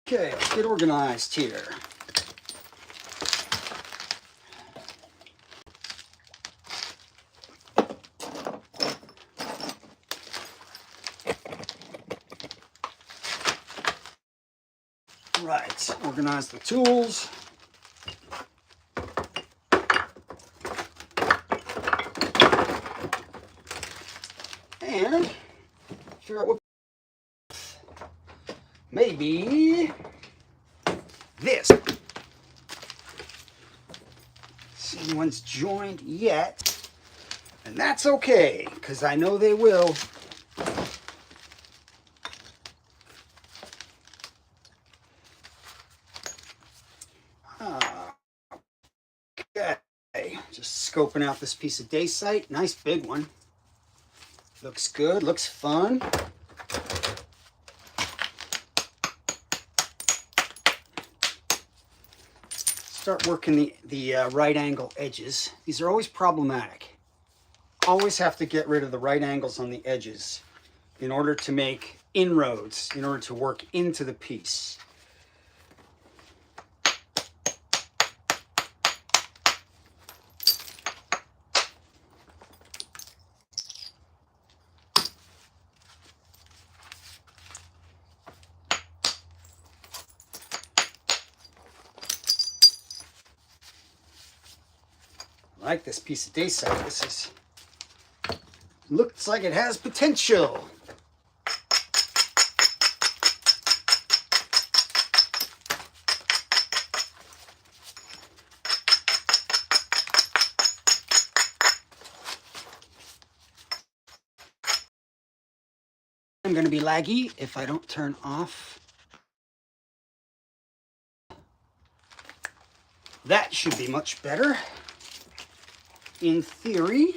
Okay, let's get organized here. Right, organize the tools. And figure out what maybe this. See anyone's joined yet, and that's okay, because I know they will. Okay, just scoping out this piece of dacite. Nice big one. Looks good, looks fun. Start working the right angle edges. These are always problematic. Always have to get rid of the right angles on the edges in order to make inroads, in order to work into the piece. I like this piece of dacite. This is looks like it has potential. I'm going to be laggy if I don't turn off. That should be much better. In theory.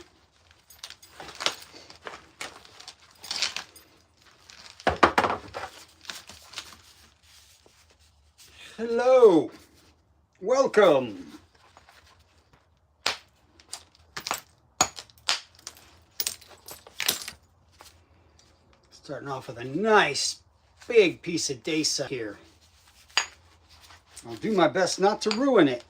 Hello, welcome. Starting off with a nice big piece of dacite here. I'll do my best not to ruin it.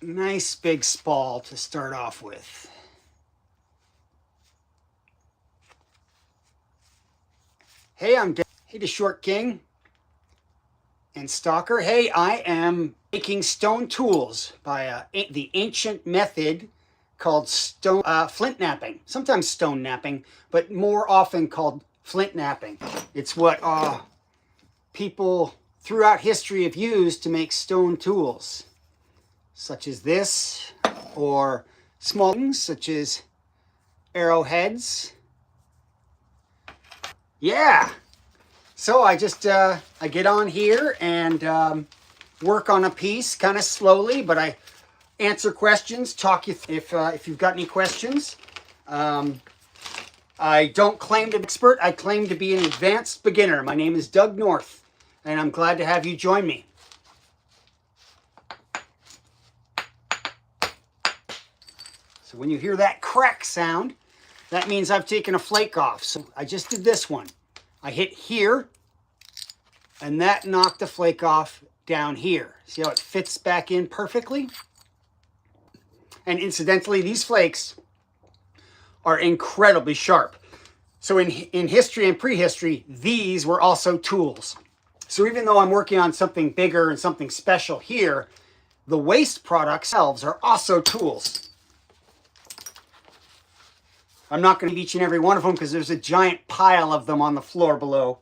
Nice big spall to start off with. Hey, hey to Short King and Stalker. Hey, I am making stone tools by the ancient method called flint knapping. Sometimes stone knapping, but more often called flint knapping. It's what people throughout history have used to make stone tools, such as this, or small things such as arrowheads. Yeah, so I just I get on here and work on a piece kind of slowly, but I answer questions, talk you if you've got any questions. I don't claim to be an expert. I claim to be an advanced beginner. My name is Doug North, and I'm glad to have you join me. So when you hear that crack sound, that means I've taken a flake off. So I just did this one. I hit here, and that knocked the flake off down here. See how it fits back in perfectly? And incidentally, these flakes are incredibly sharp. So in history and prehistory, these were also tools. So even though I'm working on something bigger and something special here, the waste products themselves are also tools. I'm not going to eat each and every one of them because there's a giant pile of them on the floor below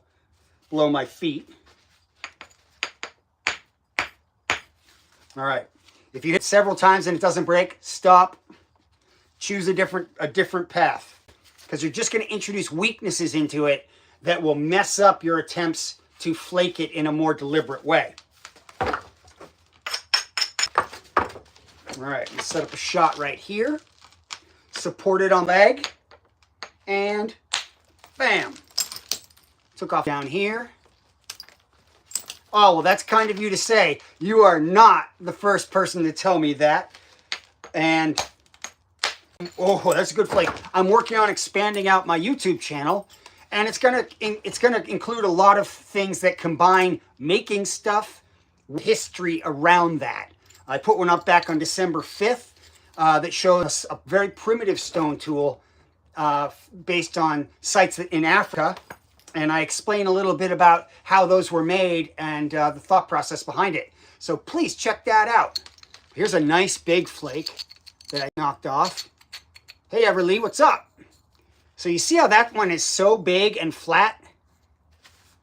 my feet. All right. If you hit several times and it doesn't break, stop. Choose a different path, because you're just going to introduce weaknesses into it that will mess up your attempts to flake it in a more deliberate way. All right. Let's set up a shot right here. Support it on leg. And bam, took off down here. Oh, well, that's kind of you to say. You are not the first person to tell me that. And oh, that's a good flake. I'm working on expanding out my YouTube channel, and it's gonna include a lot of things that combine making stuff with history around that. I put one up back on December 5th that shows a very primitive stone tool based on sites in Africa, and I explain a little bit about how those were made and the thought process behind it. So please check that out. Here's a nice big flake that I knocked off. Hey Everly, what's up? So you see how that one is so big and flat?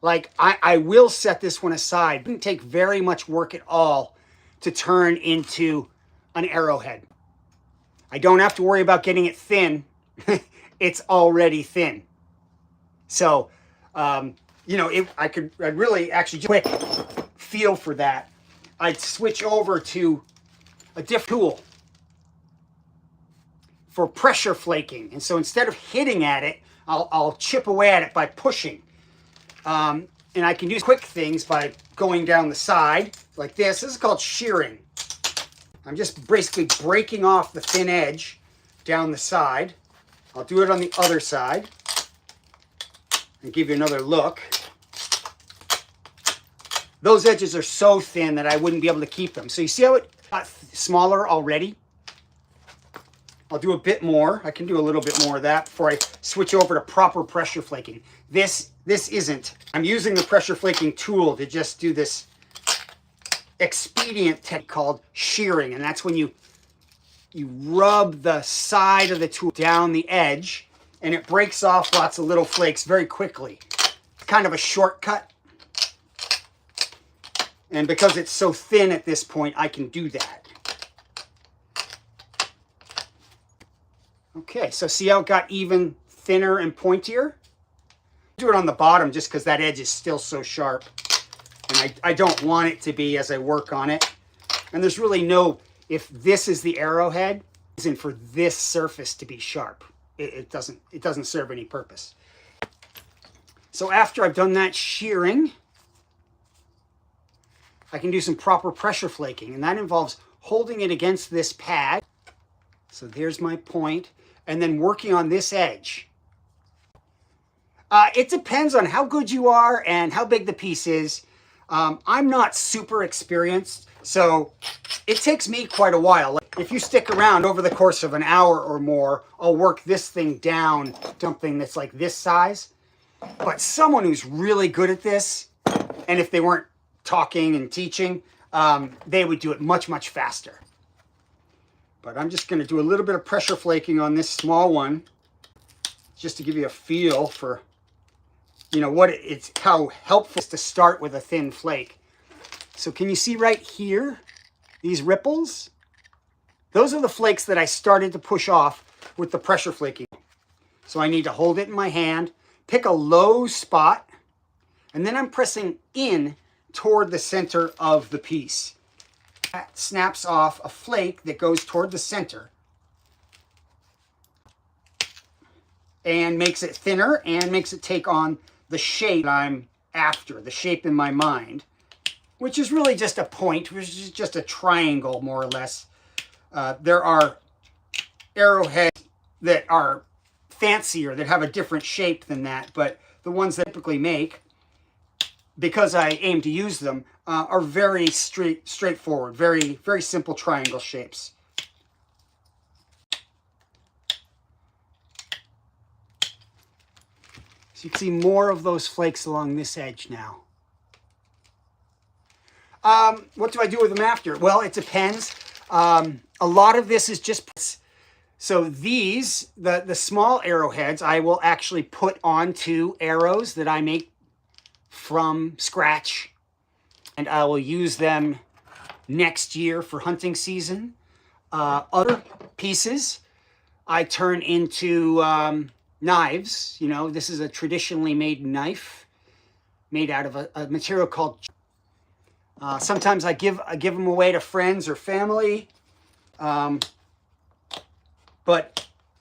Like I will set this one aside. It didn't take very much work at all to turn into an arrowhead. I don't have to worry about getting it thin. It's already thin. So, you know, I'd really actually just quick feel for that. I'd switch over to a different tool for pressure flaking. And so instead of hitting at it, I'll chip away at it by pushing. And I can do quick things by going down the side like this. This is called shearing. I'm just basically breaking off the thin edge down the side. I'll do it on the other side and give you another look. Those edges are so thin that I wouldn't be able to keep them. So you see how it got smaller already? I'll do a bit more. I can do a little bit more of that before I switch over to proper pressure flaking. This isn't. I'm using the pressure flaking tool to just do this expedient technique called shearing, and that's when you rub the side of the tool down the edge, and it breaks off lots of little flakes very quickly. It's kind of a shortcut, and because it's so thin at this point, I can do that. Okay, so see how it got even thinner and pointier? Do it on the bottom just because that edge is still so sharp. And I don't want it to be as I work on it. And there's really no, if this is the arrowhead, isn't for this surface to be sharp. It doesn't serve any purpose. So after I've done that shearing, I can do some proper pressure flaking. And that involves holding it against this pad. So there's my point. And then working on this edge. It depends on how good you are and how big the piece is. I'm not super experienced, so it takes me quite a while. Like, if you stick around over the course of an hour or more, I'll work this thing down to something that's like this size. But someone who's really good at this, and if they weren't talking and teaching, they would do it much, much faster. But I'm just going to do a little bit of pressure flaking on this small one, just to give you a feel for, you know, how helpful it is to start with a thin flake. So can you see right here, these ripples? Those are the flakes that I started to push off with the pressure flaking. So I need to hold it in my hand, pick a low spot, and then I'm pressing in toward the center of the piece. That snaps off a flake that goes toward the center and makes it thinner and makes it take on the shape I'm after, the shape in my mind, which is really just a point, which is just a triangle more or less. There are arrowheads that are fancier, that have a different shape than that, but the ones that I typically make, because I aim to use them, are very straightforward, very, very simple triangle shapes. So you can see more of those flakes along this edge now. What do I do with them after? Well, it depends. A lot of this is just... So these, the small arrowheads, I will actually put onto arrows that I make from scratch. And I will use them next year for hunting season. Other pieces I turn into knives. You know, this is a traditionally made knife made out of a material called... sometimes I give them away to friends or family. But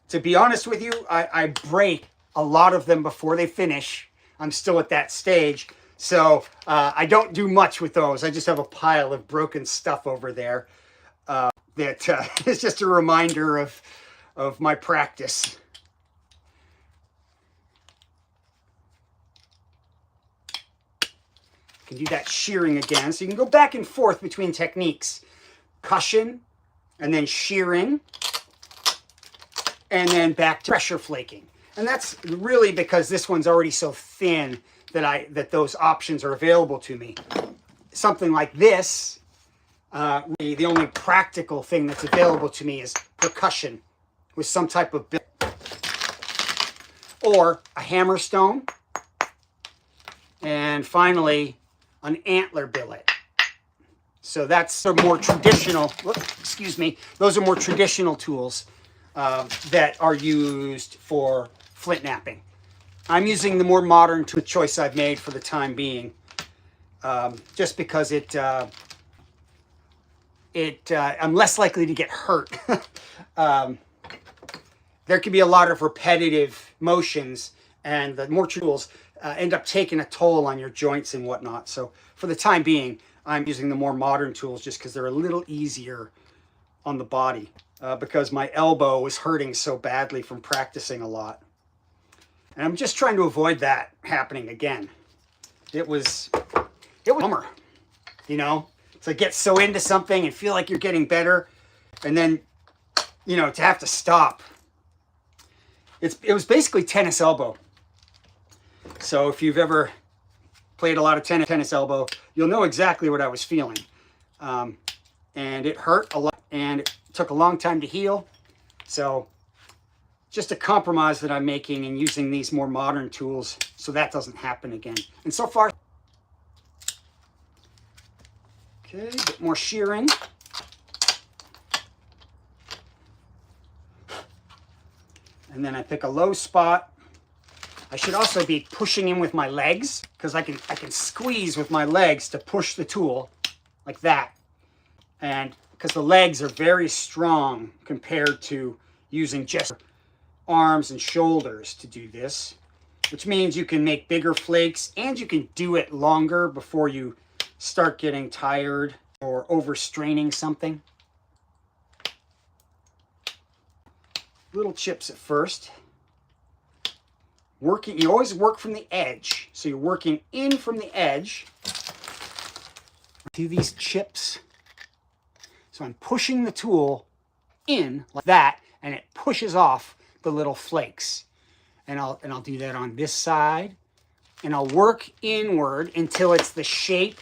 to be honest with you, I break a lot of them before they finish. I'm still at that stage. So I don't do much with those. I just have a pile of broken stuff over there. that is just a reminder of my practice. You can do that shearing again. So you can go back and forth between techniques. Percussion, and then shearing, and then back to pressure flaking. And that's really because this one's already so thin that those options are available to me. Something like this, really the only practical thing that's available to me is percussion with some type of billet, or a hammerstone, and finally an antler billet. So that's a more traditional, excuse me, those are more traditional tools that are used for flint knapping. I'm using the more modern tool choice I've made for the time being, just because I'm less likely to get hurt. There can be a lot of repetitive motions, and the more tools end up taking a toll on your joints and whatnot. So for the time being, I'm using the more modern tools just because they're a little easier on the body, because my elbow was hurting so badly from practicing a lot. And I'm just trying to avoid that happening again. It was a bummer, you know, to get so into something and feel like you're getting better, and then, you know, to have to stop. It was basically tennis elbow. So if you've ever played a lot of tennis elbow, you'll know exactly what I was feeling. And it hurt a lot, and it took a long time to heal. So just a compromise that I'm making and using these more modern tools so that doesn't happen again. And so far, okay, a bit more shearing. And then I pick a low spot. I should also be pushing in with my legs, because I can squeeze with my legs to push the tool like that. And because the legs are very strong compared to using just arms and shoulders to do this, which means you can make bigger flakes and you can do it longer before you start getting tired or overstraining something. Little chips at first. You always work from the edge. So you're working in from the edge to these chips. So I'm pushing the tool in like that, and it pushes off the little flakes. And I'll do that on this side, and I'll work inward until it's the shape,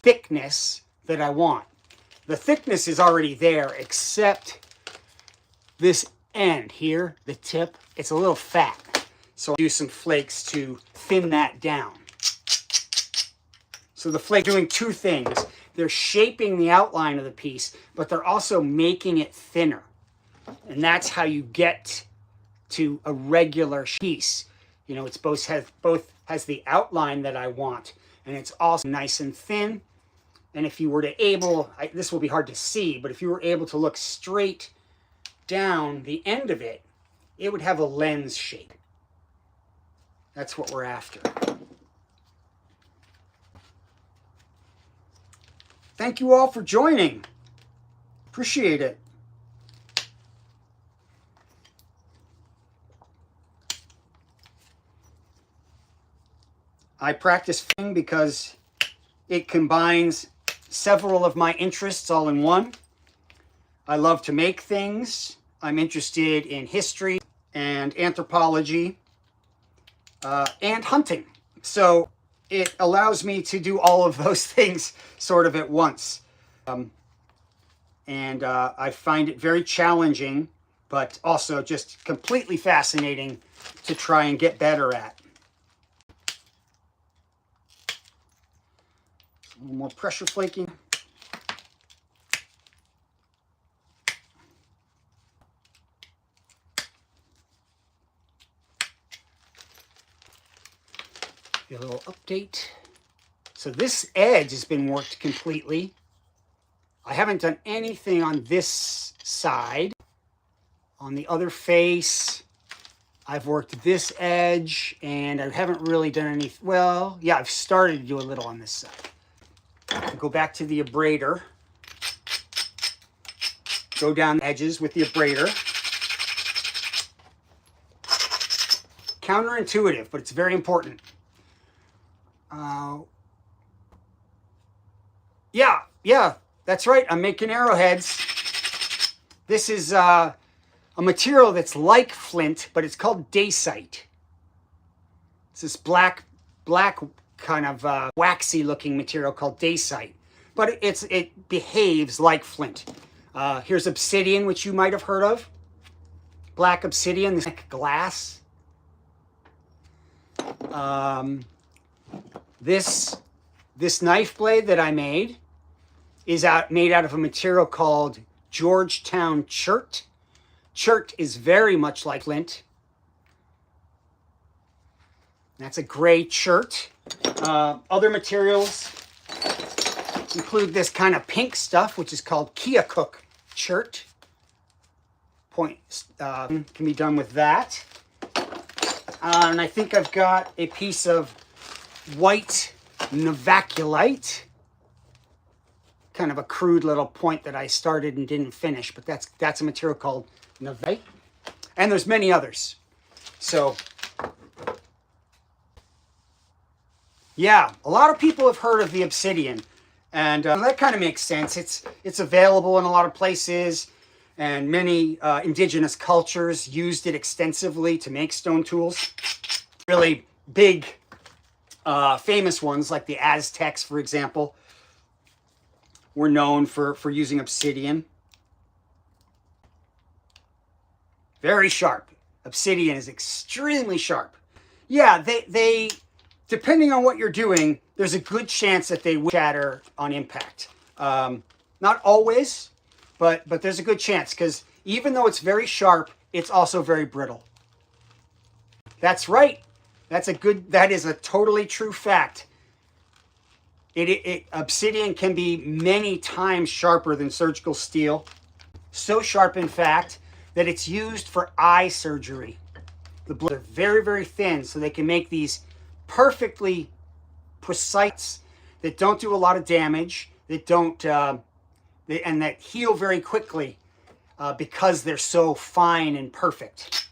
thickness that I want. The thickness is already there, except this end here, the tip, it's a little fat. So I'll do some flakes to thin that down. So the flake doing two things. They're shaping the outline of the piece, but they're also making it thinner. And that's how you get to a regular piece. You know, it's both has the outline that I want, and it's also nice and thin. And if you were to this will be hard to see, but if you were able to look straight down the end of it, it would have a lens shape. That's what we're after. Thank you all for joining. Appreciate it. I practice flaking because it combines several of my interests all in one. I love to make things. I'm interested in history and anthropology and hunting. So it allows me to do all of those things sort of at once. And I find it very challenging, but also just completely fascinating to try and get better at. A little more pressure flaking. A little update. So this edge has been worked completely. I haven't done anything on this side. On the other face, I've worked this edge, and I haven't really done any, well, yeah, I've started to do a little on this side. I'll go back to the abrader. go down the edges with the abrader. Counterintuitive, but it's very important. Yeah, that's right. I'm making arrowheads. This is a material that's like flint, but it's called dacite. It's this black kind of waxy looking material called dacite, but it behaves like flint. Here's obsidian, which you might have heard of. Black obsidian, this like glass. This knife blade that I made is made out of a material called Georgetown chert. Chert is very much like flint. That's a gray chert. Other materials include this kind of pink stuff, which is called Keokuk chert. Can be done with that. And I think I've got a piece of white novaculite. Kind of a crude little point that I started and didn't finish, but that's a material called novaculite. And there's many others. So, yeah, a lot of people have heard of the obsidian, and that kind of makes sense. It's available in a lot of places, and many indigenous cultures used it extensively to make stone tools. Really big, famous ones like the Aztecs, for example, were known for using obsidian. Very sharp. Obsidian is extremely sharp. Yeah, they depending on what you're doing, there's a good chance that they will shatter on impact. Not always, but there's a good chance, because even though it's very sharp, it's also very brittle. That's right. That is a totally true fact. Obsidian can be many times sharper than surgical steel. So sharp, in fact, that it's used for eye surgery. The blades are very, very thin, so they can make these perfectly precise that don't do a lot of damage, that don't, and that heal very quickly because they're so fine and perfect.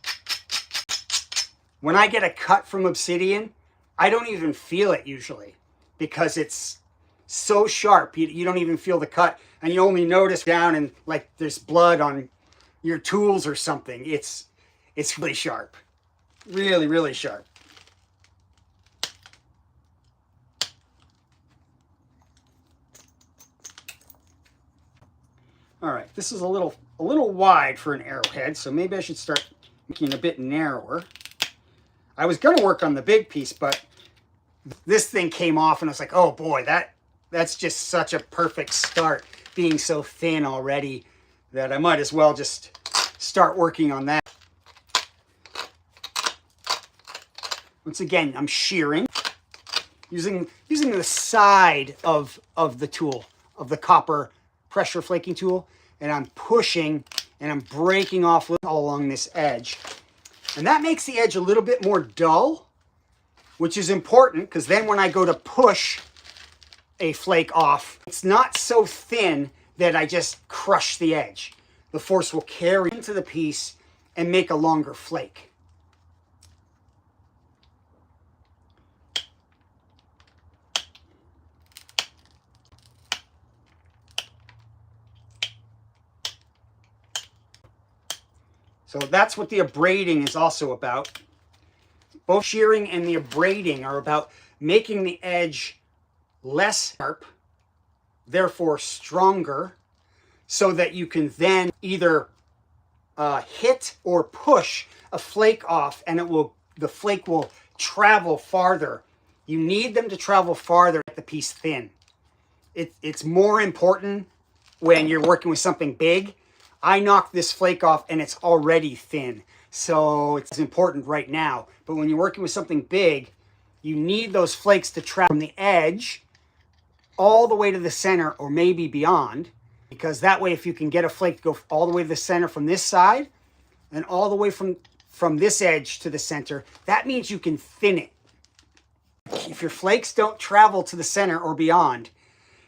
When I get a cut from obsidian, I don't even feel it usually, because it's so sharp. You don't even feel the cut, and you only notice down and like there's blood on your tools or something. It's really sharp. Really, really sharp. All right, this is a little wide for an arrowhead, so maybe I should start making it a bit narrower. I was gonna work on the big piece, but this thing came off and I was like, oh boy, that's just such a perfect start, being so thin already, that I might as well just start working on that. Once again, I'm shearing, using the side of the tool, of the copper pressure flaking tool, and I'm pushing and I'm breaking off all along this edge. And that makes the edge a little bit more dull, which is important, because then when I go to push a flake off, it's not so thin that I just crush the edge. The force will carry into the piece and make a longer flake. So that's what the abrading is also about. Both shearing and the abrading are about making the edge less sharp, therefore stronger, so that you can then either hit or push a flake off, and the flake will travel farther. You need them to travel farther to get the piece thin. It's more important when you're working with something big. I knocked this flake off and it's already thin, so it's important right now. But when you're working with something big, you need those flakes to travel from the edge all the way to the center, or maybe beyond, because that way, if you can get a flake to go all the way to the center from this side and all the way from this edge to the center, that means you can thin it. If your flakes don't travel to the center or beyond,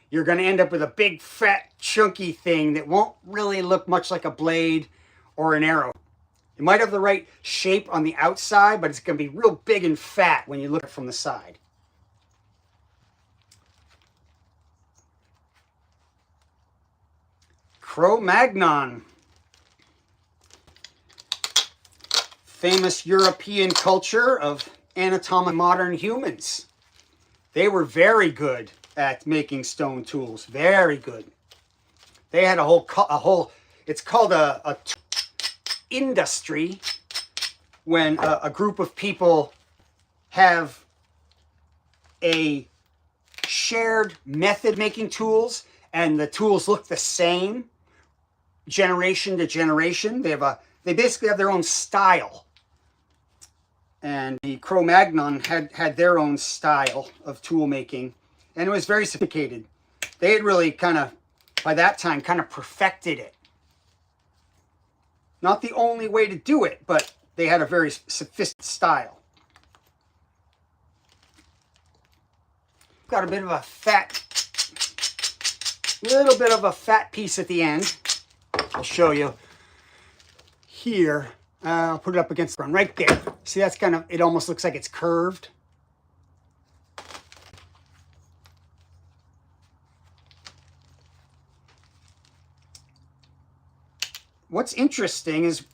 you're going to end up with a big, fat, chunky thing that won't really look much like a blade or an arrow. It might have the right shape on the outside, but it's going to be real big and fat when you look at it from the side. Cro-Magnon. Famous European culture of anatomic modern humans. They were very good at making stone tools. Very good. They had a whole it's called a industry when a group of people have a shared method making tools and the tools look the same generation to generation. They basically have their own style. And the Cro-Magnon had their own style of tool making, and it was very sophisticated. They had really by that time, perfected it. Not the only way to do it, but they had a very sophisticated style. Got a bit of a little bit of a fat piece at the end. I'll show you here. I'll put it up against the ground right there. See, that's it almost looks like it's curved. What's interesting is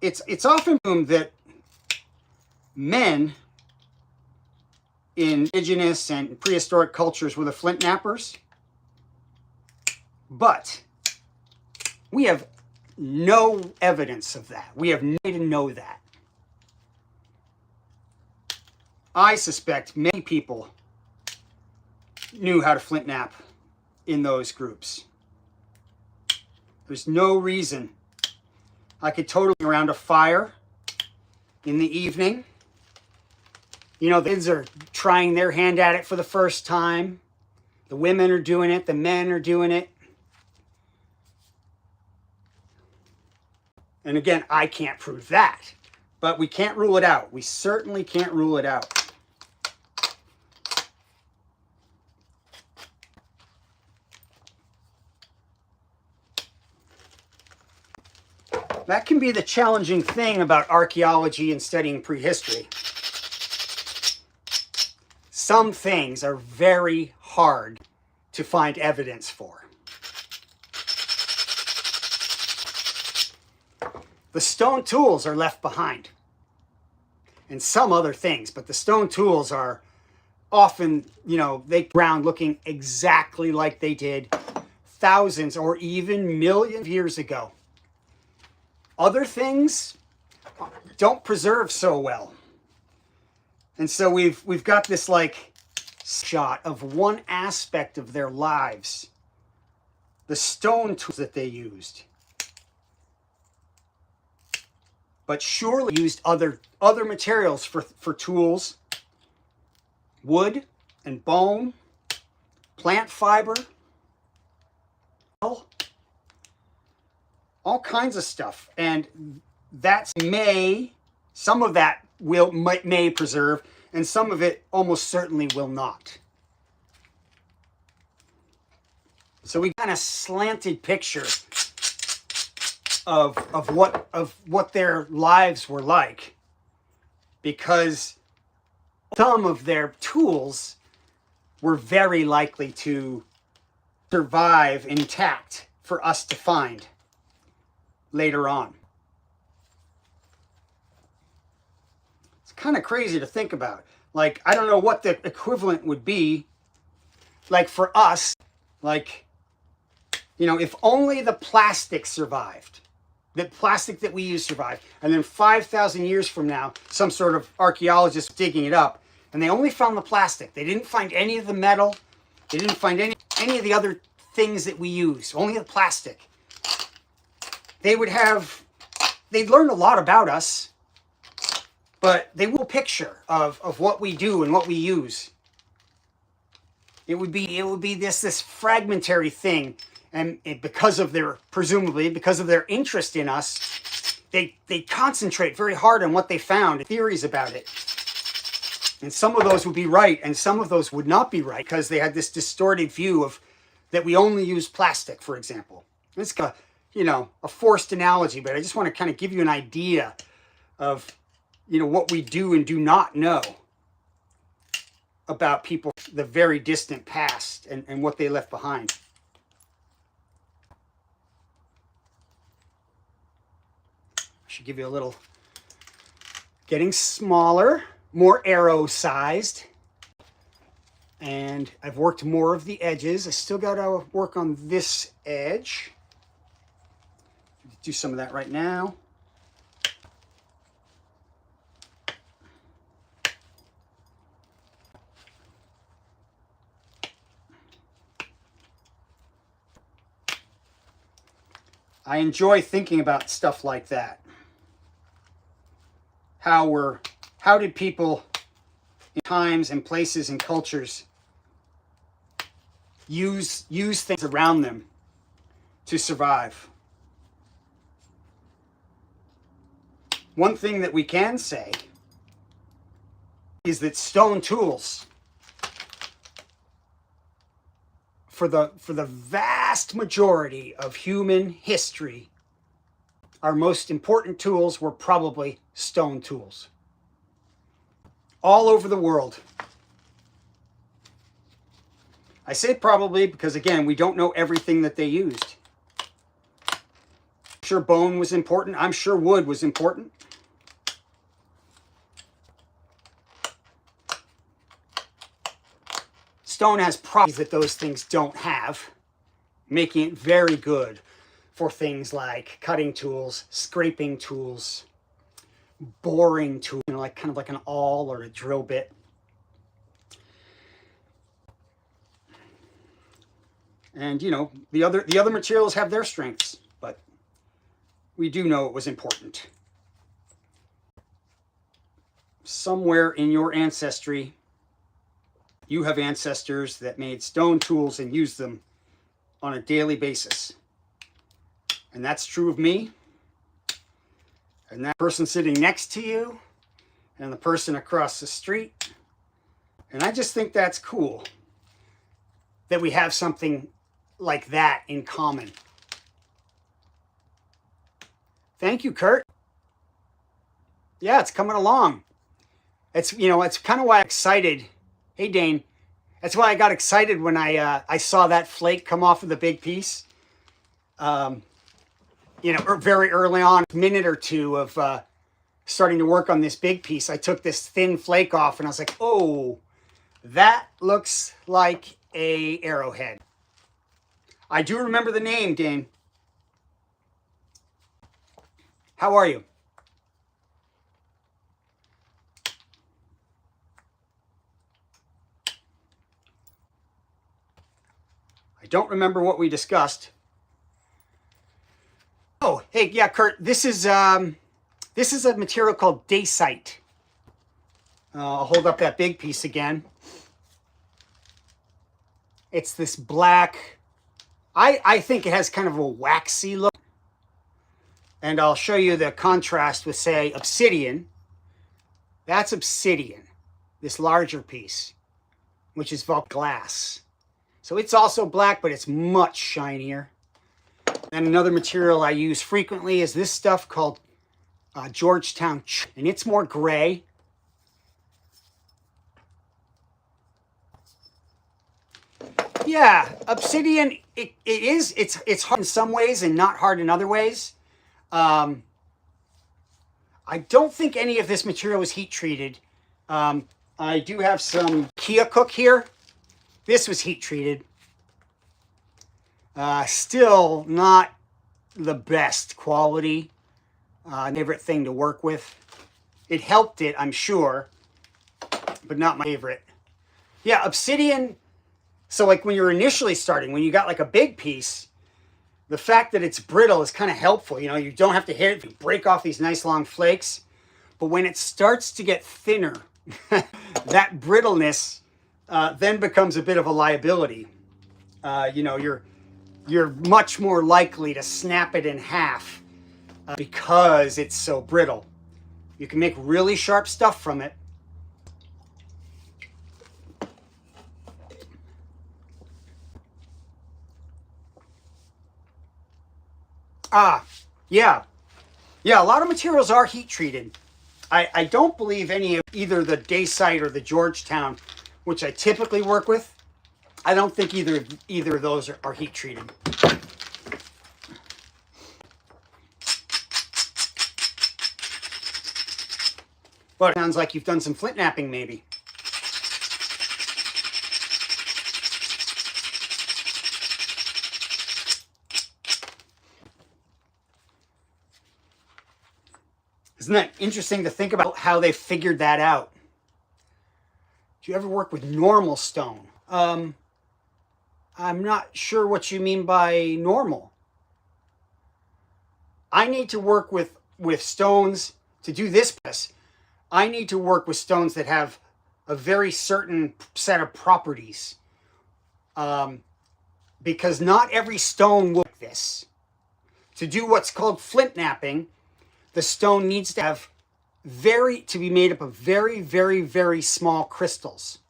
it's often assumed that men in indigenous and prehistoric cultures were the flint knappers, but we have no evidence of that. We have no way to know that. I suspect many people knew how to flint knap in those groups. There's no reason. I could totally around a fire in the evening. You know, the kids are trying their hand at it for the first time. The women are doing it. The men are doing it. And again, I can't prove that, but we can't rule it out. We certainly can't rule it out. That can be the challenging thing about archaeology and studying prehistory. Some things are very hard to find evidence for. The stone tools are left behind, and some other things, but the stone tools are often, they ground looking exactly like they did thousands or even millions of years ago. Other things don't preserve so well. And so we've got this shot of one aspect of their lives, the stone tools that they used. But surely used other materials for tools, wood and bone, plant fiber, all kinds of stuff. And some of that may preserve, and some of it almost certainly will not. So we got a slanted picture of what their lives were like, because some of their tools were very likely to survive intact for us to find later on. It's kind of crazy to think about. I don't know what the equivalent would be for us, if only the plastic survived. The plastic that we use survived. And then 5,000 years from now, some sort of archaeologist digging it up, and they only found the plastic. They didn't find any of the metal. They didn't find any of the other things that we use, only the plastic. They'd learn a lot about us, but they will picture of what we do and what we use. It would be this fragmentary thing. And presumably because of their interest in us, they concentrate very hard on what they found, theories about it. And some of those would be right, and some of those would not be right, because they had this distorted view that we only use plastic, for example. It's a, a forced analogy, but I just want to kind of give you an idea of, what we do and do not know about people, the very distant past, and what they left behind. I should give you a little, getting smaller, more arrow sized. And I've worked more of the edges. I still got to work on this edge. Do some of that right now. I enjoy thinking about stuff like that. How did people in times and places and cultures use things around them to survive? One thing that we can say is that stone tools, for the vast majority of human history, our most important tools were probably stone tools. All over the world. I say probably because, again, we don't know everything that they used. I'm sure bone was important. I'm sure wood was important. Stone has properties that those things don't have, making it very good for things like cutting tools, scraping tools, boring tools, like kind of like an awl or a drill bit. And the other materials have their strengths, but we do know it was important. Somewhere in your ancestry, you have ancestors that made stone tools and used them on a daily basis. And that's true of me. And that person sitting next to you, and the person across the street. And I just think that's cool that we have something like that in common. Thank you, Kurt. Yeah, it's coming along. It's kind of why I'm excited. Hey, Dane. That's why I got excited when I saw that flake come off of the big piece. Very early on, a minute or two of starting to work on this big piece, I took this thin flake off and I was like, oh, that looks like a arrowhead. I do remember the name, Dane. How are you? I don't remember what we discussed. Oh, hey, yeah, Kurt, this is a material called dacite. I'll hold up that big piece again. It's this black, I think it has kind of a waxy look. And I'll show you the contrast with, say, obsidian. That's obsidian, this larger piece, which is glass. So it's also black, but it's much shinier. And another material I use frequently is this stuff called Georgetown, and it's more gray. Yeah, obsidian, it's hard in some ways and not hard in other ways. I don't think any of this material was heat treated. I do have some Kia Cook here. This was heat treated. Still not the best quality. Favorite thing to work with. It helped it, I'm sure, but not my favorite. Yeah, obsidian. So like when you're initially starting, when you got like a big piece, the fact that it's brittle is kind of helpful. You don't have to hit it, you break off these nice long flakes. But when it starts to get thinner, that brittleness then becomes a bit of a liability. You're much more likely to snap it in half because it's so brittle. You can make really sharp stuff from it. Ah, yeah. Yeah, a lot of materials are heat treated. I don't believe any of either the dacite or the Georgetown, which I typically work with. I don't think either of those are heat treated. But it sounds like you've done some flint knapping maybe. Isn't that interesting to think about how they figured that out? Do you ever work with normal stone? I'm not sure what you mean by normal. I need to work with stones to do this. I need to work with stones that have a very certain set of properties. Because not every stone will like this. To do what's called flint knapping, the stone needs to have to be made up of very, very, very small crystals.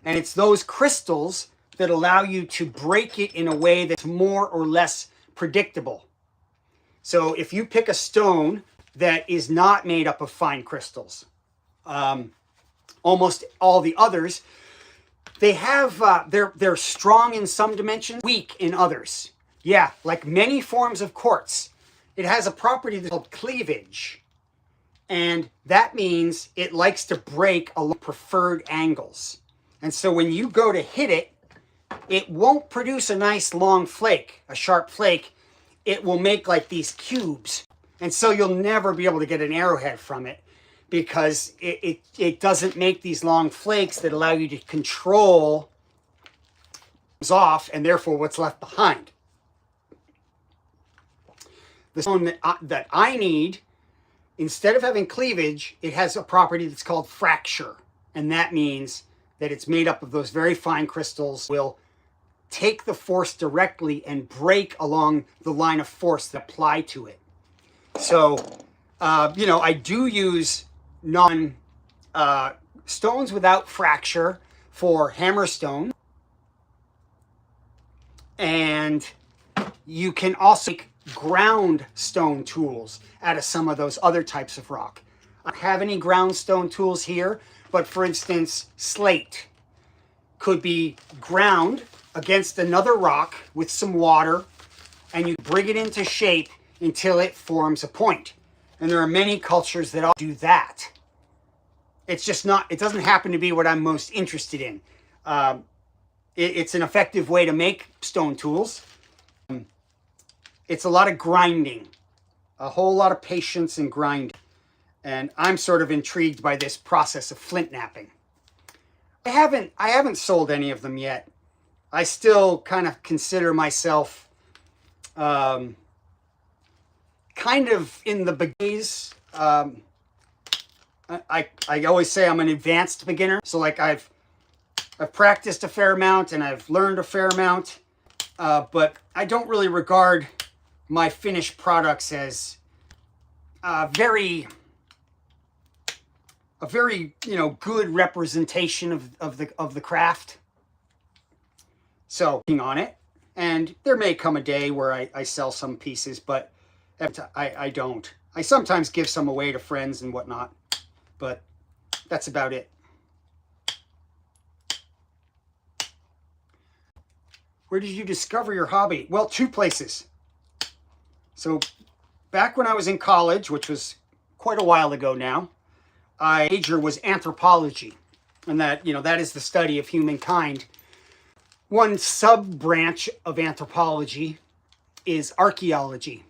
And it's those crystals that allow you to break it in a way that's more or less predictable. So if you pick a stone that is not made up of fine crystals, almost all the others, they have, they're strong in some dimensions, weak in others. Yeah, like many forms of quartz. It has a property that's called cleavage. And that means it likes to break along preferred angles. And so when you go to hit it, it won't produce a nice long flake, a sharp flake. It will make like these cubes. And so you'll never be able to get an arrowhead from it because it doesn't make these long flakes that allow you to control what's off and therefore what's left behind. The stone that I need, instead of having cleavage, it has a property that's called fracture. And that means that it's made up of those very fine crystals, will take the force directly and break along the line of force that apply to it. So, I do use stones without fracture for hammerstone. And you can also make ground stone tools out of some of those other types of rock. I don't have any ground stone tools here, but for instance, slate could be ground against another rock with some water, and you bring it into shape until it forms a point. And there are many cultures that all do that. It's just not, it doesn't happen to be what I'm most interested in. It's an effective way to make stone tools. It's a lot of grinding, a whole lot of patience and grinding. And I'm sort of intrigued by this process of flint knapping. I haven't sold any of them yet. I still kind of consider myself kind of in the beginners. I always say I'm an advanced beginner. So like I've practiced a fair amount and I've learned a fair amount, but I don't really regard my finished products as a very good representation of the craft. So working on it, and there may come a day where I sell some pieces, but I don't. I sometimes give some away to friends and whatnot, but that's about it. Where did you discover your hobby? Well, 2 places. So back when I was in college, which was quite a while ago now, my major was anthropology, and that is the study of humankind. One sub-branch of anthropology is archaeology,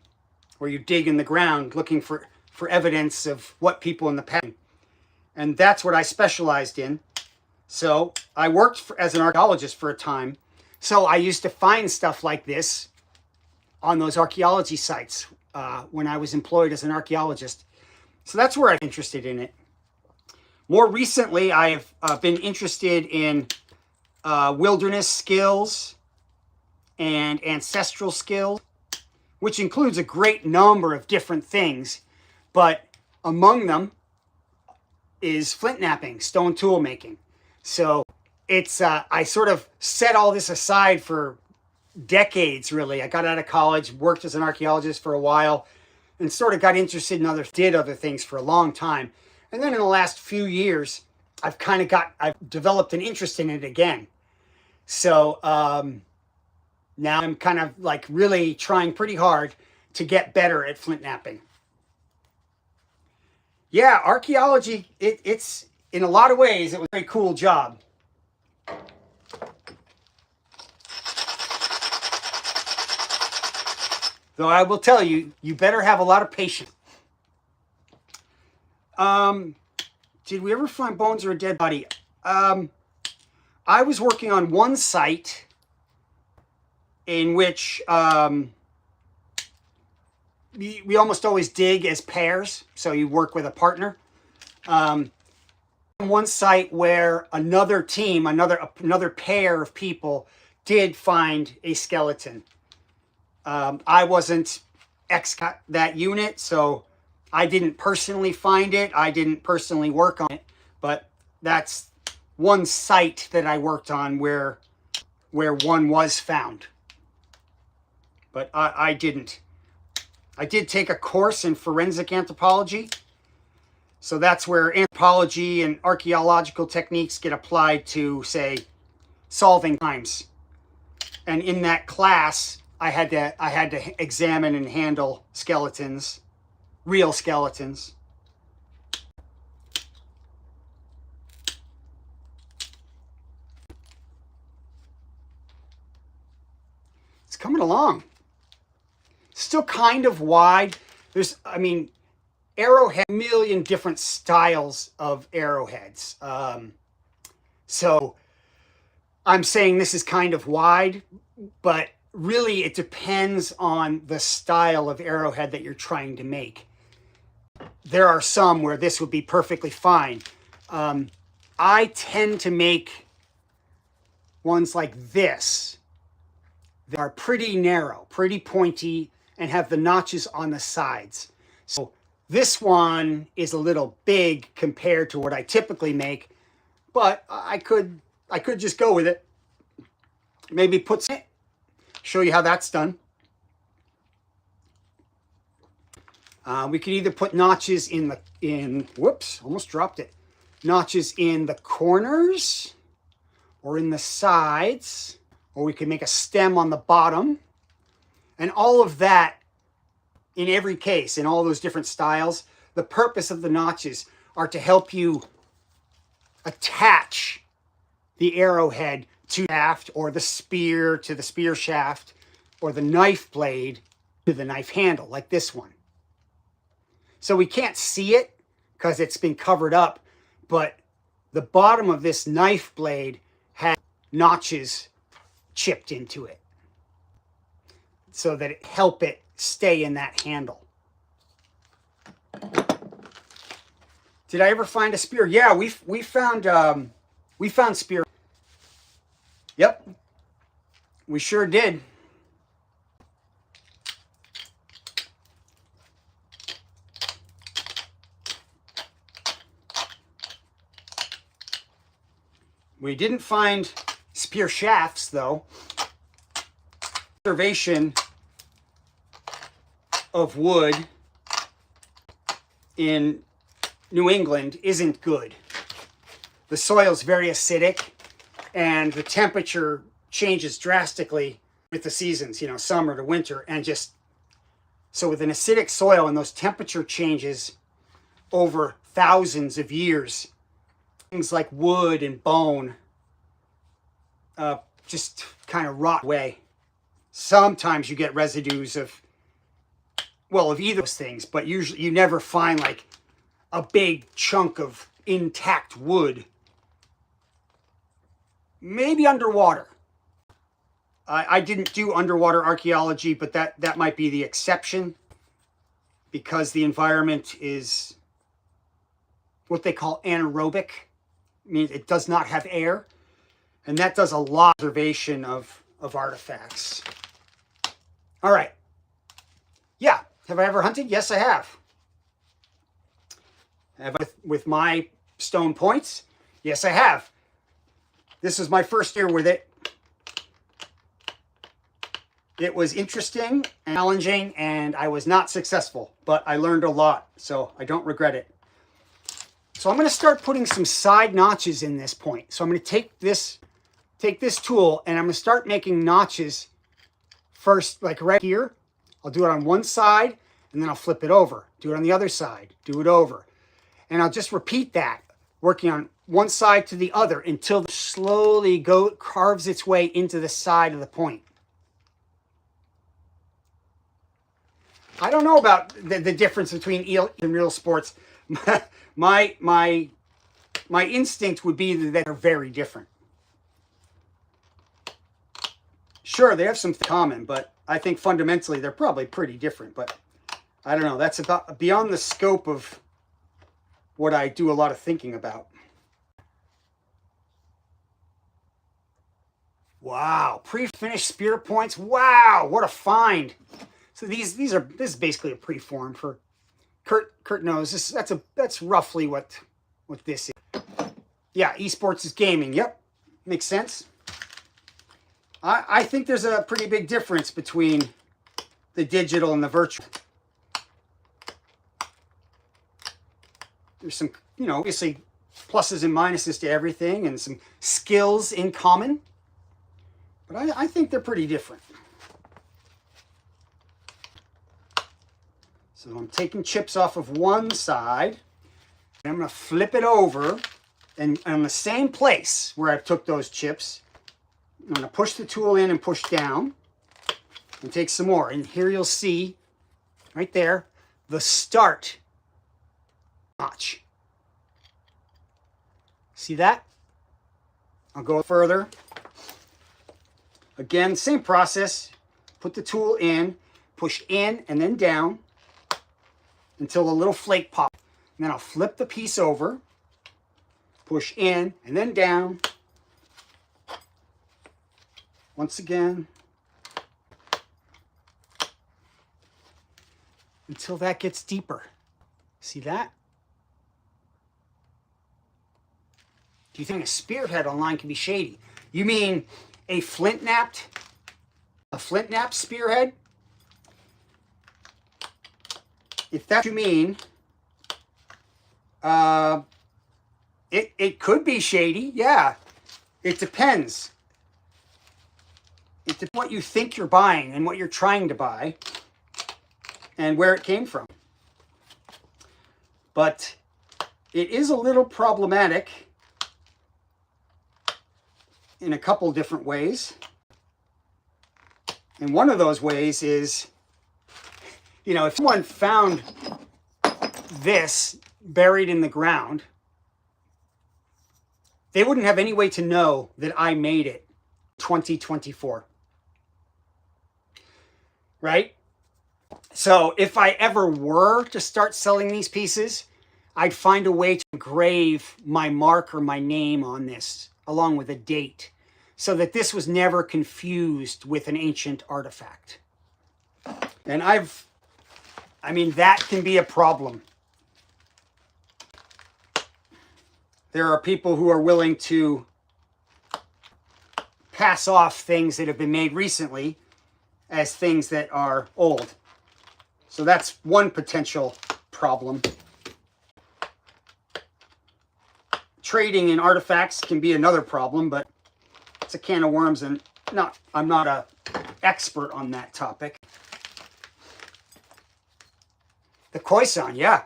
where you dig in the ground looking for evidence of what people in the past. And that's what I specialized in. So I worked as an archaeologist for a time. So I used to find stuff like this on those archaeology sites when I was employed as an archaeologist. So that's where I'm interested in it. More recently, I've been interested in wilderness skills and ancestral skills, which includes a great number of different things, but among them is flint knapping, stone tool making. So it's I sort of set all this aside for decades, really. I got out of college, worked as an archaeologist for a while, and sort of got interested in did other things for a long time. And then in the last few years, I've developed an interest in it again. So now I'm kind of like really trying pretty hard to get better at flint knapping. Yeah, archaeology, it's in a lot of ways, it was a very cool job. Though I will tell you, you better have a lot of patience. Did we ever find bones or a dead body? I was working on one site in which we almost always dig as pairs, so you work with a partner. One site where another team, another pair of people did find a skeleton. I wasn't that unit, so I didn't personally find it. I didn't personally work on it, but that's one site that I worked on where one was found. But I didn't. I did take a course in forensic anthropology. So that's where anthropology and archaeological techniques get applied to, say, solving crimes. And in that class, I had to examine and handle skeletons, real skeletons. It's coming along. Still kind of wide. Arrowhead, a million different styles of arrowheads. So I'm saying this is kind of wide, but really it depends on the style of arrowhead that you're trying to make. There are some where this would be perfectly fine. I tend to make ones like this. They are pretty narrow, pretty pointy, and have the notches on the sides. So this one is a little big compared to what I typically make, but I could just go with it. Maybe show you how that's done. We could either put notches whoops, almost dropped it. Notches in the corners or in the sides, or we could make a stem on the bottom. And all of that, in every case, in all those different styles, the purpose of the notches are to help you attach the arrowhead to the shaft, or the spear to the spear shaft, or the knife blade to the knife handle, like this one. So we can't see it because it's been covered up, but the bottom of this knife blade has notches chipped into it so that it help it stay in that handle. Did I ever find a spear? Yeah, we found spear. Yep, we sure did. We didn't find spear shafts, though. Conservation of wood in New England isn't good. The soil's very acidic, and the temperature changes drastically with the seasons, summer to winter, and so with an acidic soil and those temperature changes over thousands of years, things like wood and bone just kind of rot away. Sometimes you get residues of either of those things, but usually you never find like a big chunk of intact wood. Maybe underwater. I didn't do underwater archaeology, but that might be the exception, because the environment is what they call anaerobic. I mean, it does not have air, and that does a lot of conservation of artifacts. All right. Yeah. Have I ever hunted? Yes, I have. Have I with my stone points? Yes, I have. This is my first year with it. It was interesting and challenging, and I was not successful, but I learned a lot, so I don't regret it. So I'm going to start putting some side notches in this point. So I'm going to take this tool and I'm going to start making notches first, like right here. I'll do it on one side and then I'll flip it over. Do it on the other side, do it over. And I'll just repeat that, working on one side to the other until it slowly carves its way into the side of the point. I don't know about the difference between eel and real sports. My instinct would be that they're very different. Sure, they have some common, but I think fundamentally they're probably pretty different. But I don't know. That's about beyond the scope of what I do a lot of thinking about. Wow, pre-finished spear points. Wow, what a find! So this is basically a pre-form for Kurt knows this. That's roughly what this is. Yeah, esports is gaming. Yep, makes sense. I think there's a pretty big difference between the digital and the virtual. There's some, obviously pluses and minuses to everything, and some skills in common. But I think they're pretty different. So I'm taking chips off of one side, and I'm going to flip it over, and on the same place where I took those chips, I'm going to push the tool in and push down, and take some more. And here you'll see, right there, the start notch. See that? I'll go further. Again, same process. Put the tool in, push in and then down until a little flake pops. And then I'll flip the piece over, push in and then down. Once again. Until that gets deeper. See that? Do you think a spearhead online can be shady? You mean a flint-knapped spearhead? If that's what you mean, it could be shady. Yeah, it depends. It depends what you think you're buying and what you're trying to buy and where it came from. But it is a little problematic in a couple different ways. And one of those ways is, if someone found this buried in the ground, they wouldn't have any way to know that I made it 2024. Right? So if I ever were to start selling these pieces, I'd find a way to engrave my mark or my name on this, along with a date, so that this was never confused with an ancient artifact. And that can be a problem. There are people who are willing to pass off things that have been made recently as things that are old. So that's one potential problem. Trading in artifacts can be another problem, but it's a can of worms, and I'm not an expert on that topic. The Khoisan, yeah.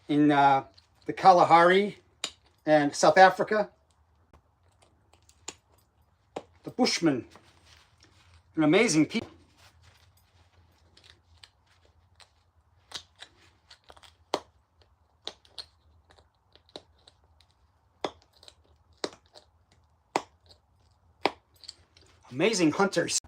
In the Kalahari and South Africa. The Bushmen. An amazing people. Amazing hunters.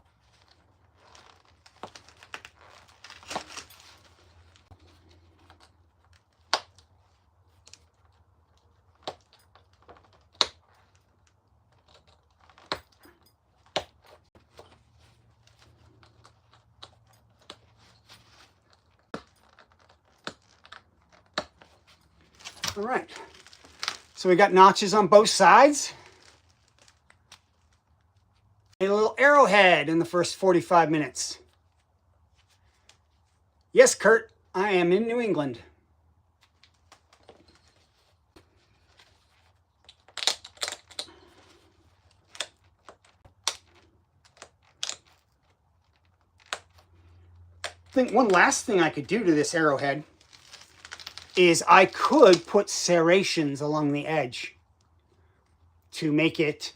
All right. So we got notches on both sides. A little arrow arrowhead in the first 45 minutes. Yes, Kurt, I am in New England. I think one last thing I could do to this arrowhead is I could put serrations along the edge to make it,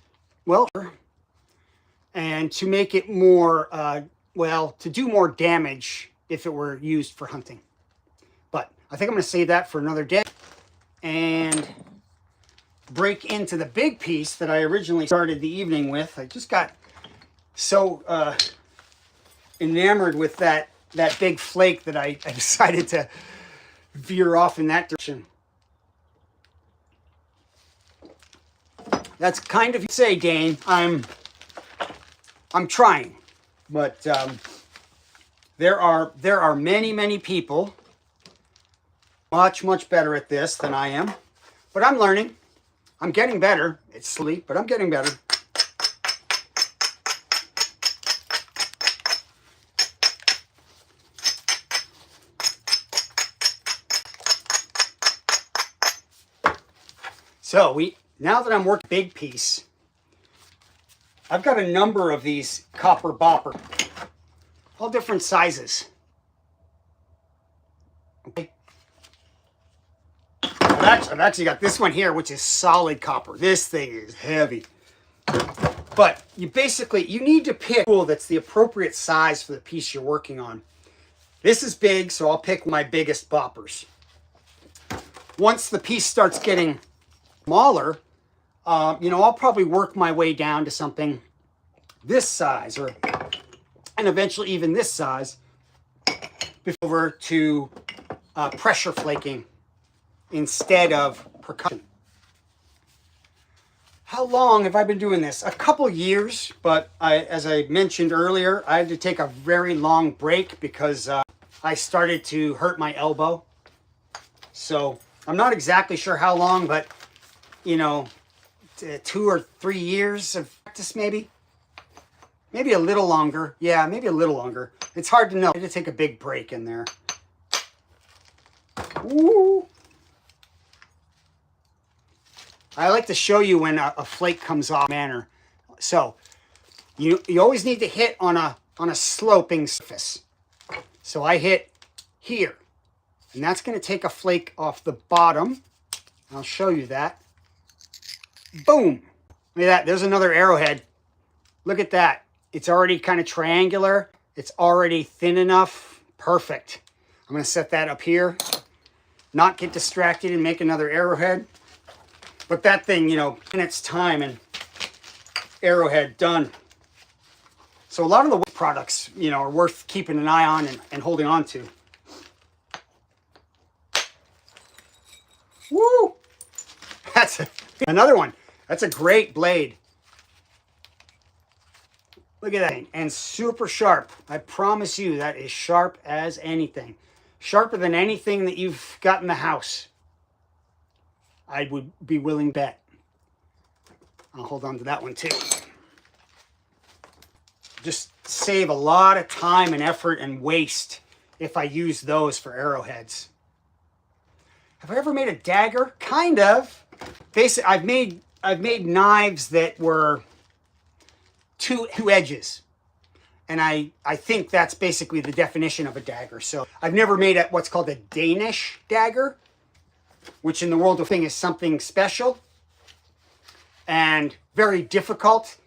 well, and to make it more, well, to do more damage if it were used for hunting. But I think I'm going to save that for another day and break into the big piece that I originally started the evening with. I just got so enamored with that big flake that I decided to veer off in that direction. That's kind of you say, Dane. I'm trying, but there are many people much better at this than I am. But I'm learning. I'm getting better. It's slowly, but I'm getting better. So now that I'm working big piece, I've got a number of these copper bopper, all different sizes. Okay. I've actually got this one here, which is solid copper. This thing is heavy. But you need to pick a tool that's the appropriate size for the piece you're working on. This is big, so I'll pick my biggest boppers. Once the piece starts getting smaller, I'll probably work my way down to something this size, and eventually even this size, before over to pressure flaking instead of percussion. How long have I been doing this? A couple years, but as I mentioned earlier, I had to take a very long break because I started to hurt my elbow. So I'm not exactly sure how long, but 2 or 3 years of practice, maybe a little longer. Yeah, maybe a little longer. It's hard to know. I had to take a big break in there. Ooh. I like to show you when a flake comes off manner. So you always need to hit on a sloping surface. So I hit here, and that's going to take a flake off the bottom. I'll show you that. Boom! Look at that. There's another arrowhead. Look at that. It's already kind of triangular. It's already thin enough. Perfect. I'm going to set that up here. Not get distracted and make another arrowhead. But that thing, in its time, and arrowhead done. So a lot of the wood products, are worth keeping an eye on and holding on to. Woo! That's another one. That's a great blade. Look at that thing. And super sharp. I promise you that is sharp as anything. Sharper than anything that you've got in the house. I would be willing to bet. I'll hold on to that one too. Just save a lot of time and effort and waste if I use those for arrowheads. Have I ever made a dagger? Kind of. Basically, I've made knives that were two edges. And I think that's basically the definition of a dagger. So I've never made what's called a Danish dagger, which in the world of thing is something special and very difficult,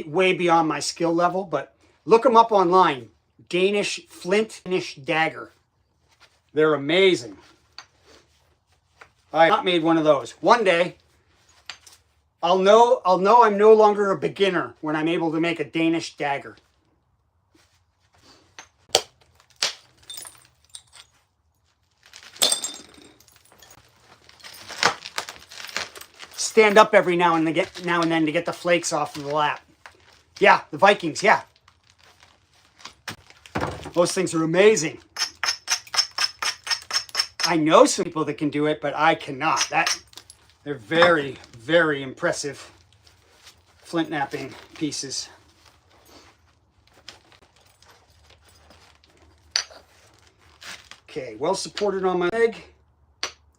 way beyond my skill level. But look them up online. Danish flintknapping dagger. They're amazing. I have not made one of those. One day, I'll know I'm no longer a beginner when I'm able to make a Danish dagger. Stand up every now and then to get the flakes off of the lap. Yeah, the Vikings, yeah. Those things are amazing. I know some people that can do it, but I cannot. They're very, very impressive flint knapping pieces. Okay, well supported on my leg.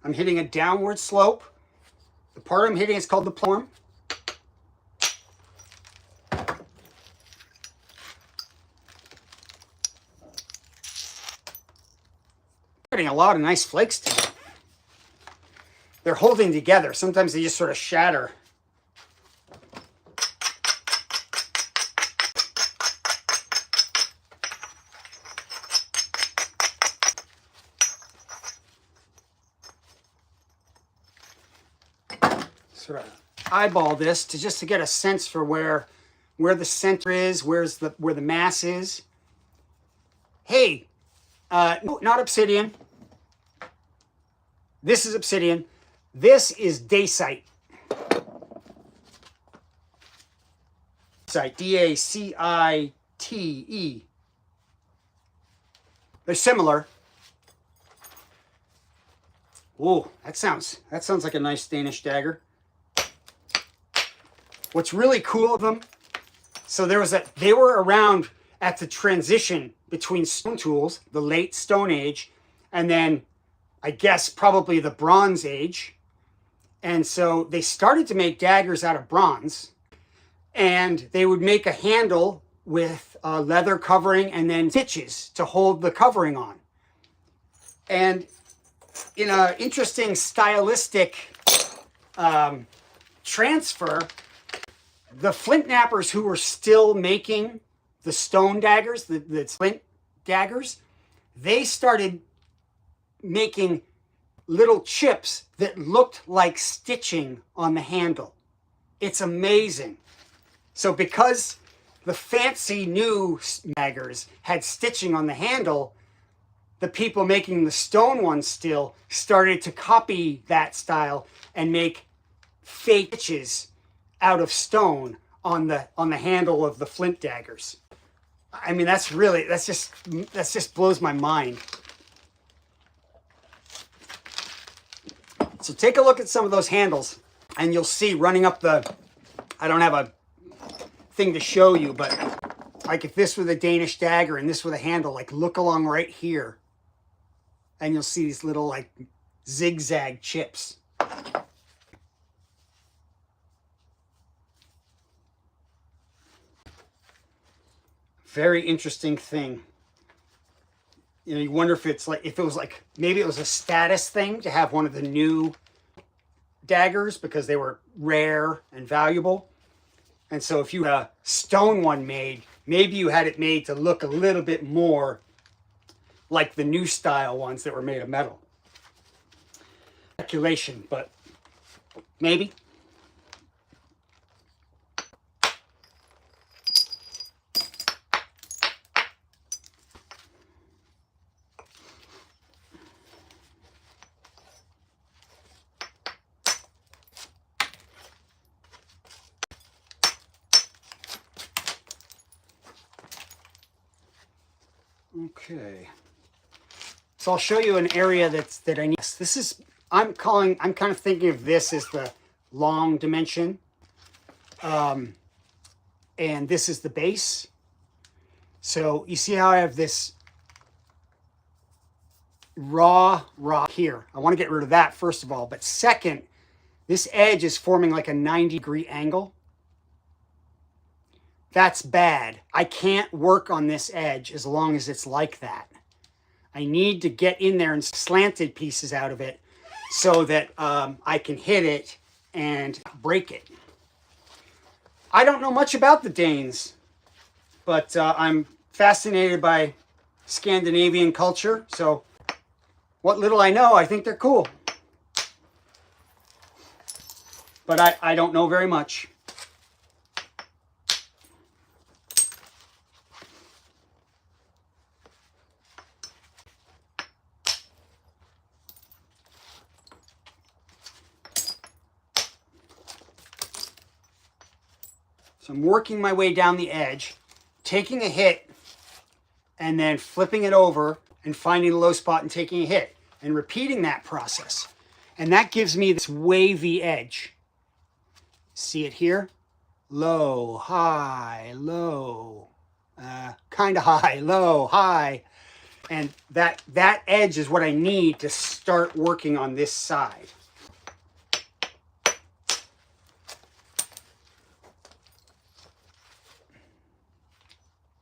I'm hitting a downward slope. The part I'm hitting is called the platform. Getting a lot of nice flakes today. They're holding together. Sometimes they just sort of shatter. Sort of eyeball this just to get a sense for where the center is, where the mass is. Hey, no, not obsidian. This is obsidian. This is dacite. D-A-C-I-T-E. They're similar. Ooh, that sounds like a nice Danish dagger. What's really cool of them, so they were around at the transition between stone tools, the late Stone Age, and then I guess probably the Bronze Age. And so they started to make daggers out of bronze, and they would make a handle with a leather covering and then stitches to hold the covering on. And in an interesting stylistic transfer, the flint knappers who were still making the stone daggers, the flint daggers, they started making little chips that looked like stitching on the handle. It's amazing. So because the fancy new daggers had stitching on the handle, the people making the stone ones still started to copy that style and make fake stitches out of stone on the handle of the flint daggers. I mean, that just blows my mind. So take a look at some of those handles, and you'll see running up I don't have a thing to show you, but like if this were the Danish dagger and this were the handle, like look along right here, and you'll see these little like zigzag chips. Very interesting thing. You know, you wonder if it was like, maybe it was a status thing to have one of the new daggers because they were rare and valuable. And so if you had a stone one made, maybe you had it made to look a little bit more like the new style ones that were made of metal. Speculation, but maybe. Okay, so I'll show you an area that I need. This is, I'm kind of thinking of this as the long dimension, and this is the base. So you see how I have this raw rock here. I want to get rid of that first of all, but second, this edge is forming like a 90-degree angle. That's bad. I can't work on this edge as long as it's like that. I need to get in there and slanted pieces out of it so that I can hit it and break it. I don't know much about the Danes, but I'm fascinated by Scandinavian culture. So what little I know, I think they're cool. But I don't know very much. So I'm working my way down the edge, taking a hit, and then flipping it over and finding a low spot and taking a hit, and repeating that process. And that gives me this wavy edge. See it here? Low, high, low, kind of high, low, high. And that edge is what I need to start working on this side.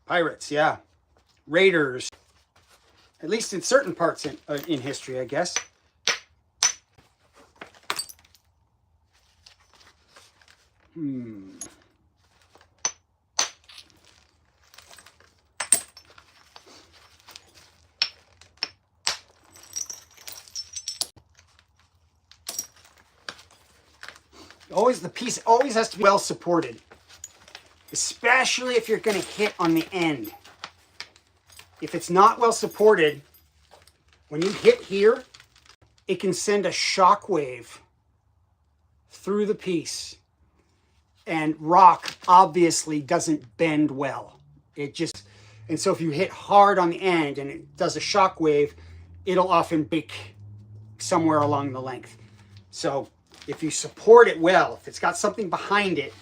Pirates, yeah. Raiders. At least in certain parts in history, I guess. The piece always has to be well supported, especially if you're going to hit on the end. If it's not well supported, when you hit here, it can send a shock wave through the piece. And rock obviously doesn't bend well. And so if you hit hard on the end and it does a shock wave, it'll often break somewhere along the length. So if you support it well, if it's got something behind it,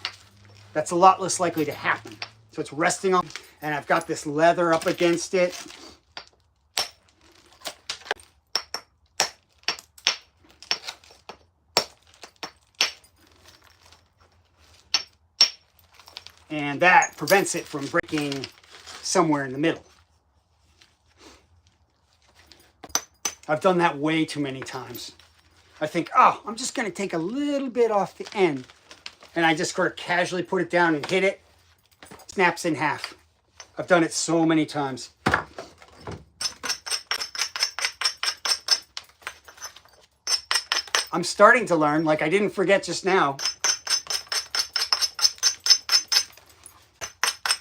that's a lot less likely to happen. So it's resting on, and I've got this leather up against it. And that prevents it from breaking somewhere in the middle. I've done that way too many times. I think, oh, I'm just going to take a little bit off the end. And I just sort of casually put it down and hit it. Snaps in half. I've done it so many times. I'm starting to learn, like I didn't forget just now.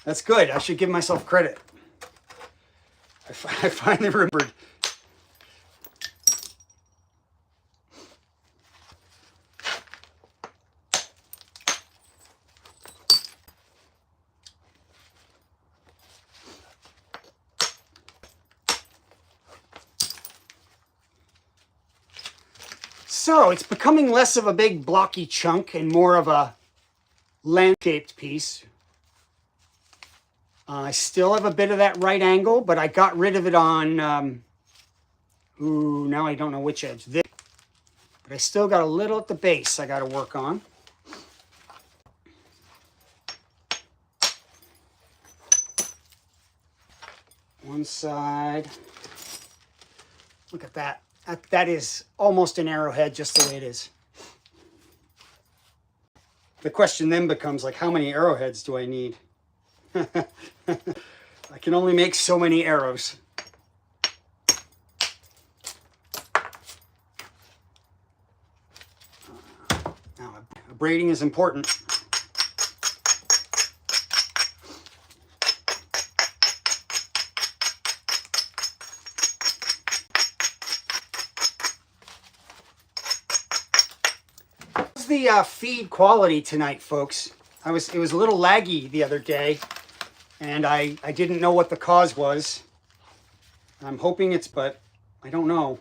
That's good. I should give myself credit. I finally remembered. So it's becoming less of a big blocky chunk and more of a land-shaped piece. I still have a bit of that right angle, but I got rid of it on, now I don't know which edge. This, but I still got a little at the base I got to work on. One side. Look at that. That is almost an arrowhead just the way it is. The question then becomes, like, how many arrowheads do I need? I can only make so many arrows. Now, braiding is important. How's the feed quality tonight, folks? It was a little laggy the other day. And I didn't know what the cause was. I'm hoping but I don't know.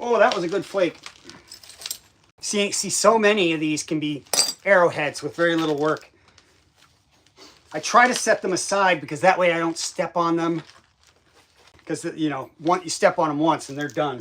Oh, that was a good flake. See, so many of these can be arrowheads with very little work. I try to set them aside because that way I don't step on them. Because, you know, you step on them once and they're done.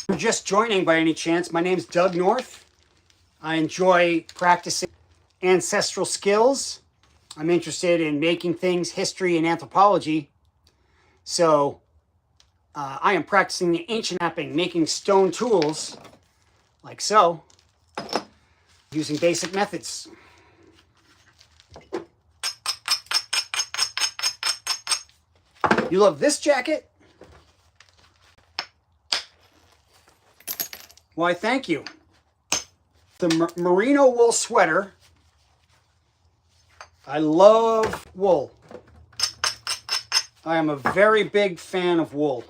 If you're just joining by any chance, my name's Doug North. I enjoy practicing ancestral skills. I'm interested in making things, history, and anthropology. So I am practicing the ancient knapping, making stone tools, like so. using basic methods. You love this jacket? Why, thank you. The merino wool sweater. I love wool. I am a very big fan of wool.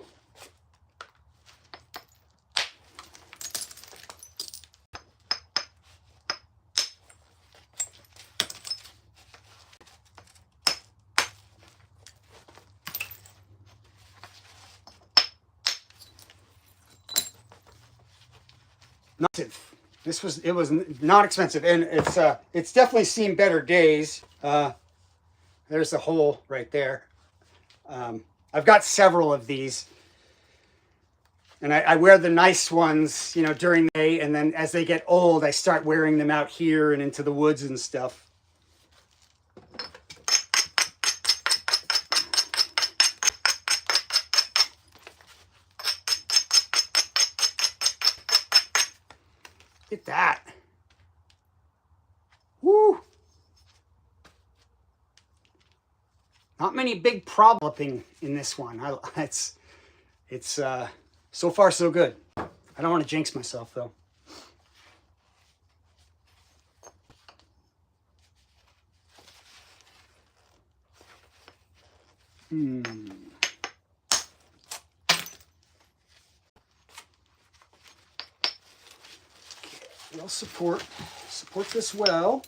It was not expensive, and it's definitely seen better days. There's a hole right there. I've got several of these, and I wear the nice ones, you know, during the day, and then as they get old, I start wearing them out here and into the woods and stuff. Look at that. Woo! Not many big problem in this one. It's so far so good. I don't want to jinx myself though. We'll support this well.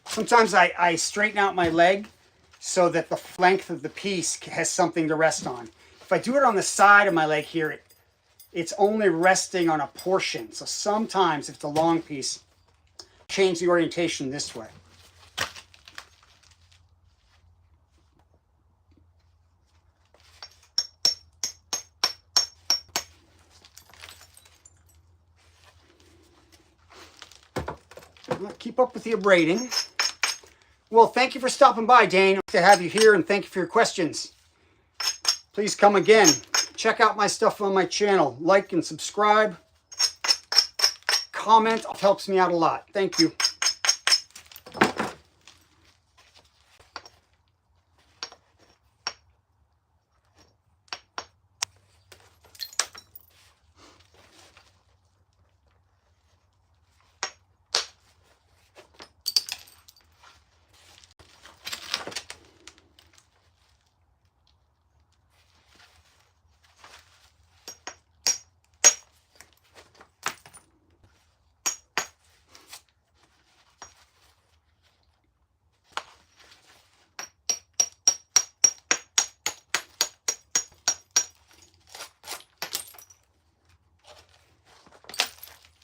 Sometimes I straighten out my leg so that the length of the piece has something to rest on. If I do it on the side of my leg here, it's only resting on a portion. So sometimes if it's a long piece, change the orientation this way. Keep up with the abrading. Well, thank you for stopping by, Dane. Nice to have you here, and thank you for your questions. Please come again. Check out my stuff on my channel. Like and subscribe. Comment. It helps me out a lot. Thank you.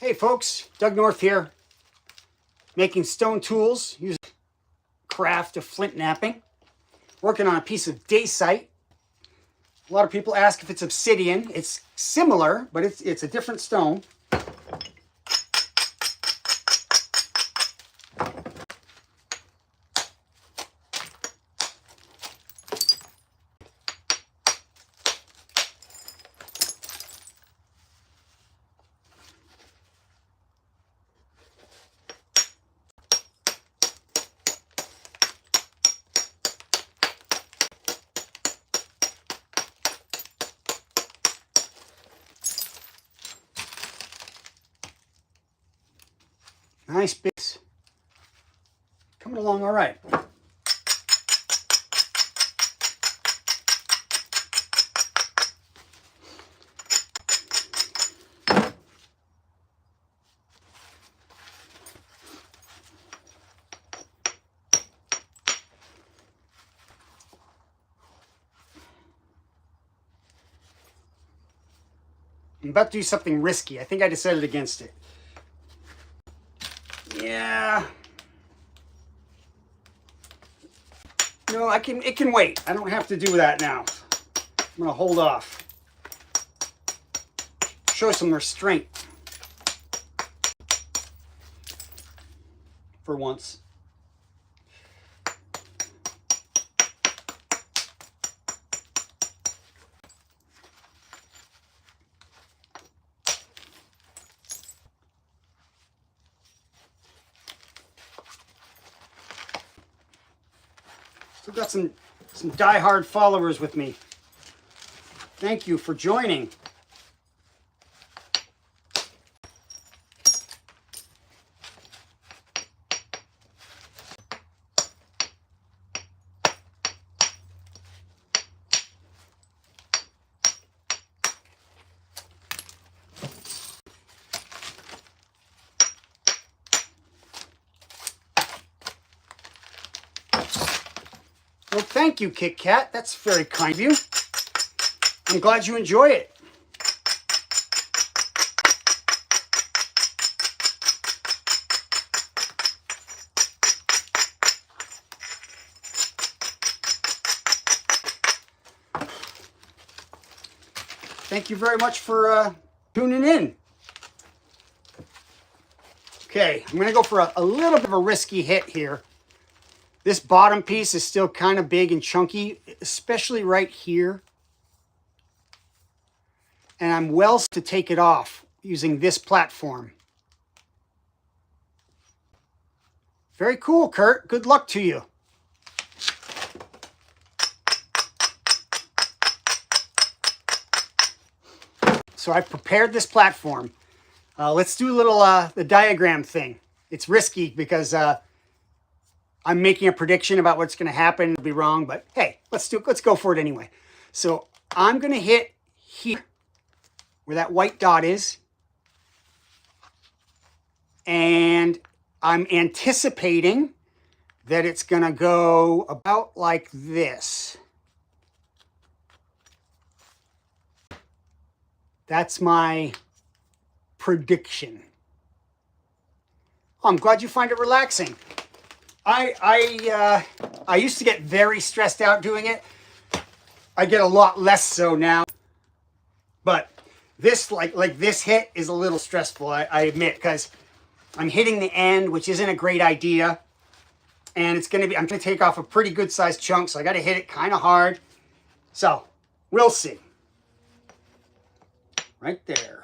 Hey folks, Doug North here, making stone tools using craft of flint knapping, working on a piece of dacite. A lot of people ask if it's obsidian. It's similar, but it's a different stone. Nice bits. Coming along all right. I'm about to do something risky. I think I decided against it. Yeah. No, it can wait. I don't have to do that now. I'm gonna hold off. Show some restraint. For once. Still got some die-hard followers with me. Thank you for joining. Well, thank you, Kit Kat. That's very kind of you. I'm glad you enjoy it. Thank you very much for tuning in. Okay, I'm going to go for a little bit of a risky hit here. This bottom piece is still kind of big and chunky, especially right here. And I'm well to take it off using this platform. Very cool, Kurt. Good luck to you. So I've prepared this platform. Let's do a little the diagram thing. It's risky because I'm making a prediction about what's going to happen. It'll be wrong, but hey, let's go for it anyway. So I'm going to hit here where that white dot is. And I'm anticipating that it's going to go about like this. That's my prediction. Oh, I'm glad you find it relaxing. I used to get very stressed out doing it. I get a lot less so now. But this, like this hit is a little stressful, I admit, because I'm hitting the end, which isn't a great idea. And I'm going to take off a pretty good sized chunk, so I got to hit it kind of hard. So, we'll see. Right there.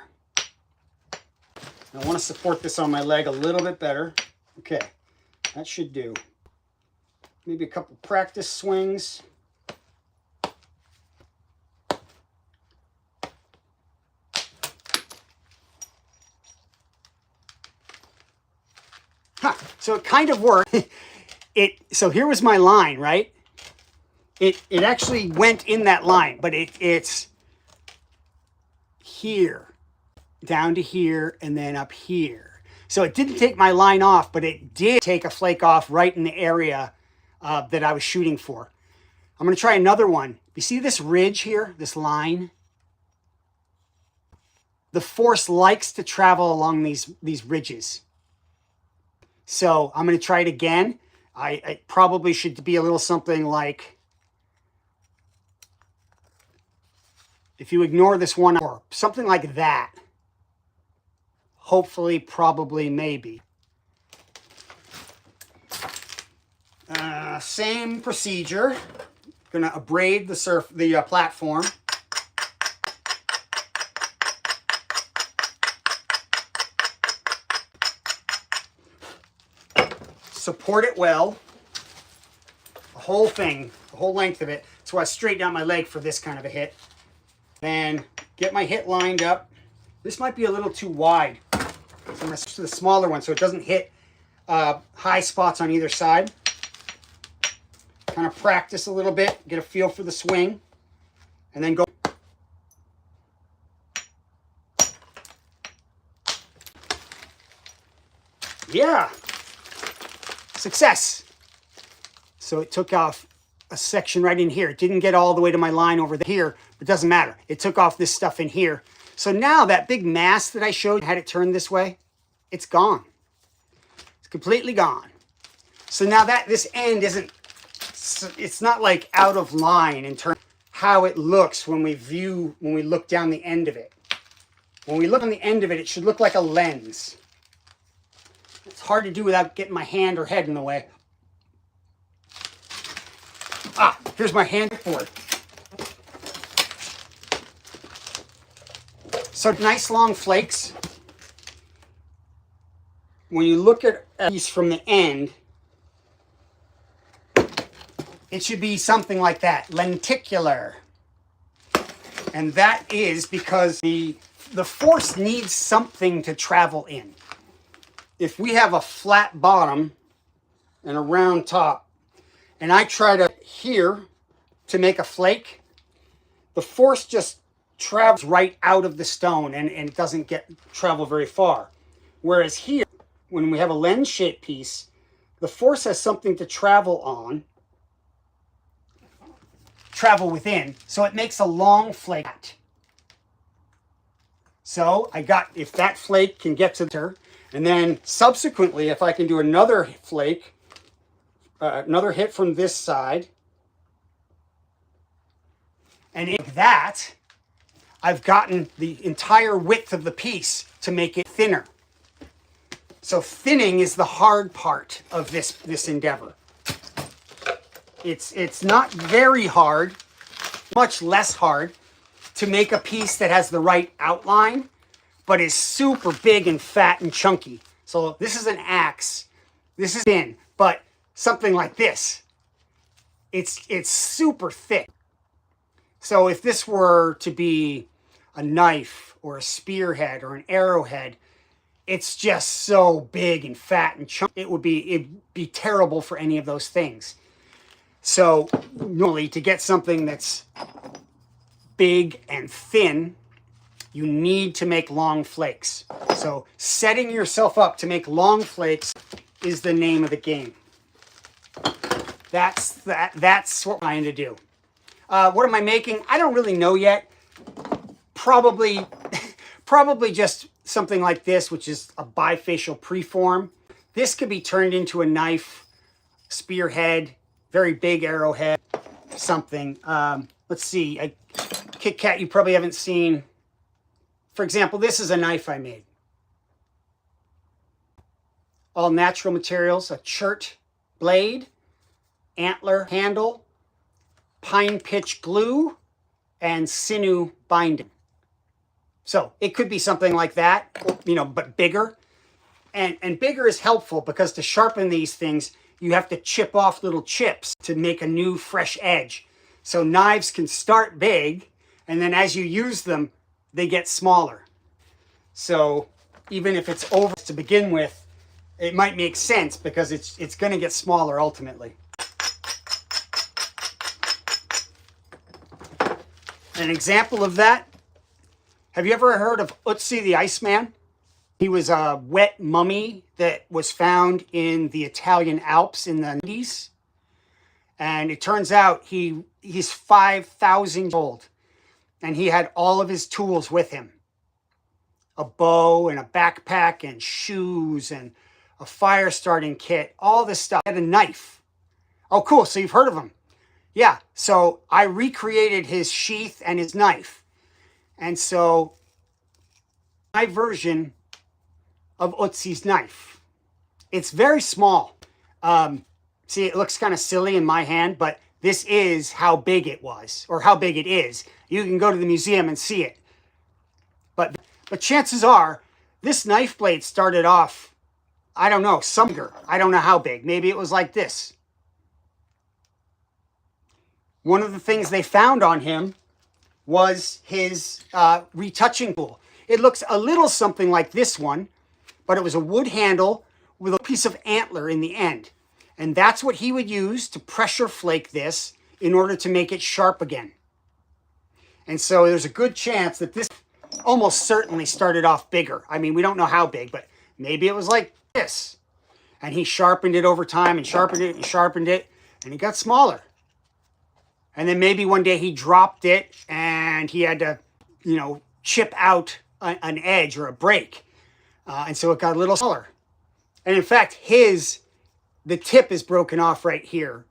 I want to support this on my leg a little bit better. Okay, that should do. Maybe a couple practice swings. So it kind of worked. So here was my line, right? It actually went in that line, but it's here, down to here, and then up here. So it didn't take my line off, but it did take a flake off right in the area that I was shooting for. I'm going to try another one. You see this ridge here, this line? The force likes to travel along these ridges. So I'm going to try it again. I probably should be a little something like, if you ignore this one, or something like that. Hopefully, probably, maybe. Same procedure. Gonna abrade the platform. Support it well. The whole thing, the whole length of it. That's why I straighten out my leg for this kind of a hit. Then get my hit lined up. This might be a little too wide. So I'm going to switch to the smaller one so it doesn't hit high spots on either side. Kind of practice a little bit, get a feel for the swing, and then go. Yeah, success. So it took off a section right in here. It didn't get all the way to my line over here, but it doesn't matter. It took off this stuff in here. So now that big mass that I showed, had it turned this way, it's gone. It's completely gone. So now that this end isn't, it's not like out of line in terms of how it looks when we look down the end of it. When we look on the end of it, it should look like a lens. It's hard to do without getting my hand or head in the way. Ah, here's my hand for it. So nice long flakes. When you look at these from the end, it should be something like that, lenticular. And that is because the force needs something to travel in. If we have a flat bottom and a round top, and I try to here to make a flake, the force just travels right out of the stone and it doesn't travel very far. Whereas here, when we have a lens-shaped piece, the force has something to travel within, so it makes a long flake. So if that flake can get to there, and then subsequently, if I can do another flake, another hit from this side, and in that, I've gotten the entire width of the piece to make it thinner. So thinning is the hard part of this endeavor. It's not very hard, much less hard, to make a piece that has the right outline, but is super big and fat and chunky. So this is an axe. This is thin, but something like this, it's super thick. So if this were to be a knife or a spearhead or an arrowhead, it's just so big and fat and chunky. It'd be terrible for any of those things. So normally to get something that's big and thin, you need to make long flakes. So setting yourself up to make long flakes is the name of the game. That's what I'm trying to do. What am I making? I don't really know yet. Probably just something like this, which is a bifacial preform. This could be turned into a knife, spearhead, very big arrowhead, something. Let's see, Kit Kat you probably haven't seen. For example, this is a knife I made. All natural materials, a chert blade, antler handle, pine pitch glue, and sinew binding. So it could be something like that, but bigger. And bigger is helpful because to sharpen these things, you have to chip off little chips to make a new fresh edge. So knives can start big, and then as you use them, they get smaller. So even if it's over to begin with, it might make sense because it's going to get smaller ultimately. An example of that, have you ever heard of Ötzi the Iceman? He was a wet mummy that was found in the Italian Alps in the 90s. And it turns out he's 5,000 years old. And he had all of his tools with him. A bow and a backpack and shoes and a fire starting kit, all this stuff. He had a knife. Oh, cool. So you've heard of him. Yeah. So I recreated his sheath and his knife. And so my version of Ötzi's knife. It's very small. See, it looks kind of silly in my hand, but this is how big it was, or how big it is. You can go to the museum and see it. But chances are, this knife blade started off, I don't know, some bigger. I don't know how big. Maybe it was like this. One of the things they found on him was his retouching tool. It looks a little something like this one, but it was a wood handle with a piece of antler in the end. And that's what he would use to pressure flake this in order to make it sharp again. And so there's a good chance that this almost certainly started off bigger. I mean, we don't know how big, but maybe it was like this. And he sharpened it over time and sharpened it and sharpened it, and it got smaller. And then maybe one day he dropped it and he had to, chip out an edge or a break. And so it got a little smaller. And in fact, the tip is broken off right here.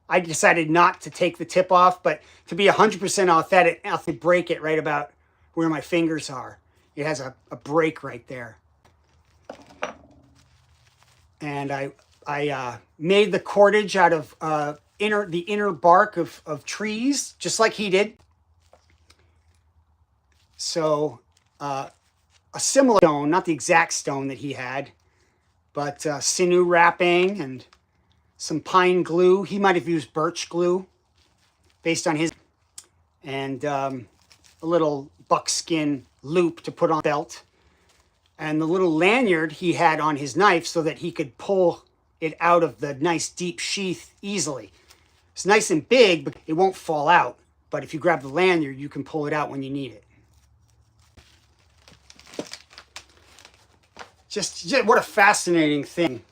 I decided not to take the tip off, but to be 100% authentic, I'll break it right about where my fingers are. It has a break right there. And I made the cordage out of the inner bark of trees, just like he did. So a similar stone, not the exact stone that he had, but sinew wrapping and some pine glue. He might have used birch glue based on his, and a little buckskin loop to put on the belt. And the little lanyard he had on his knife so that he could pull it out of the nice deep sheath easily. It's nice and big, but it won't fall out. But if you grab the lanyard, you can pull it out when you need it. Just what a fascinating thing.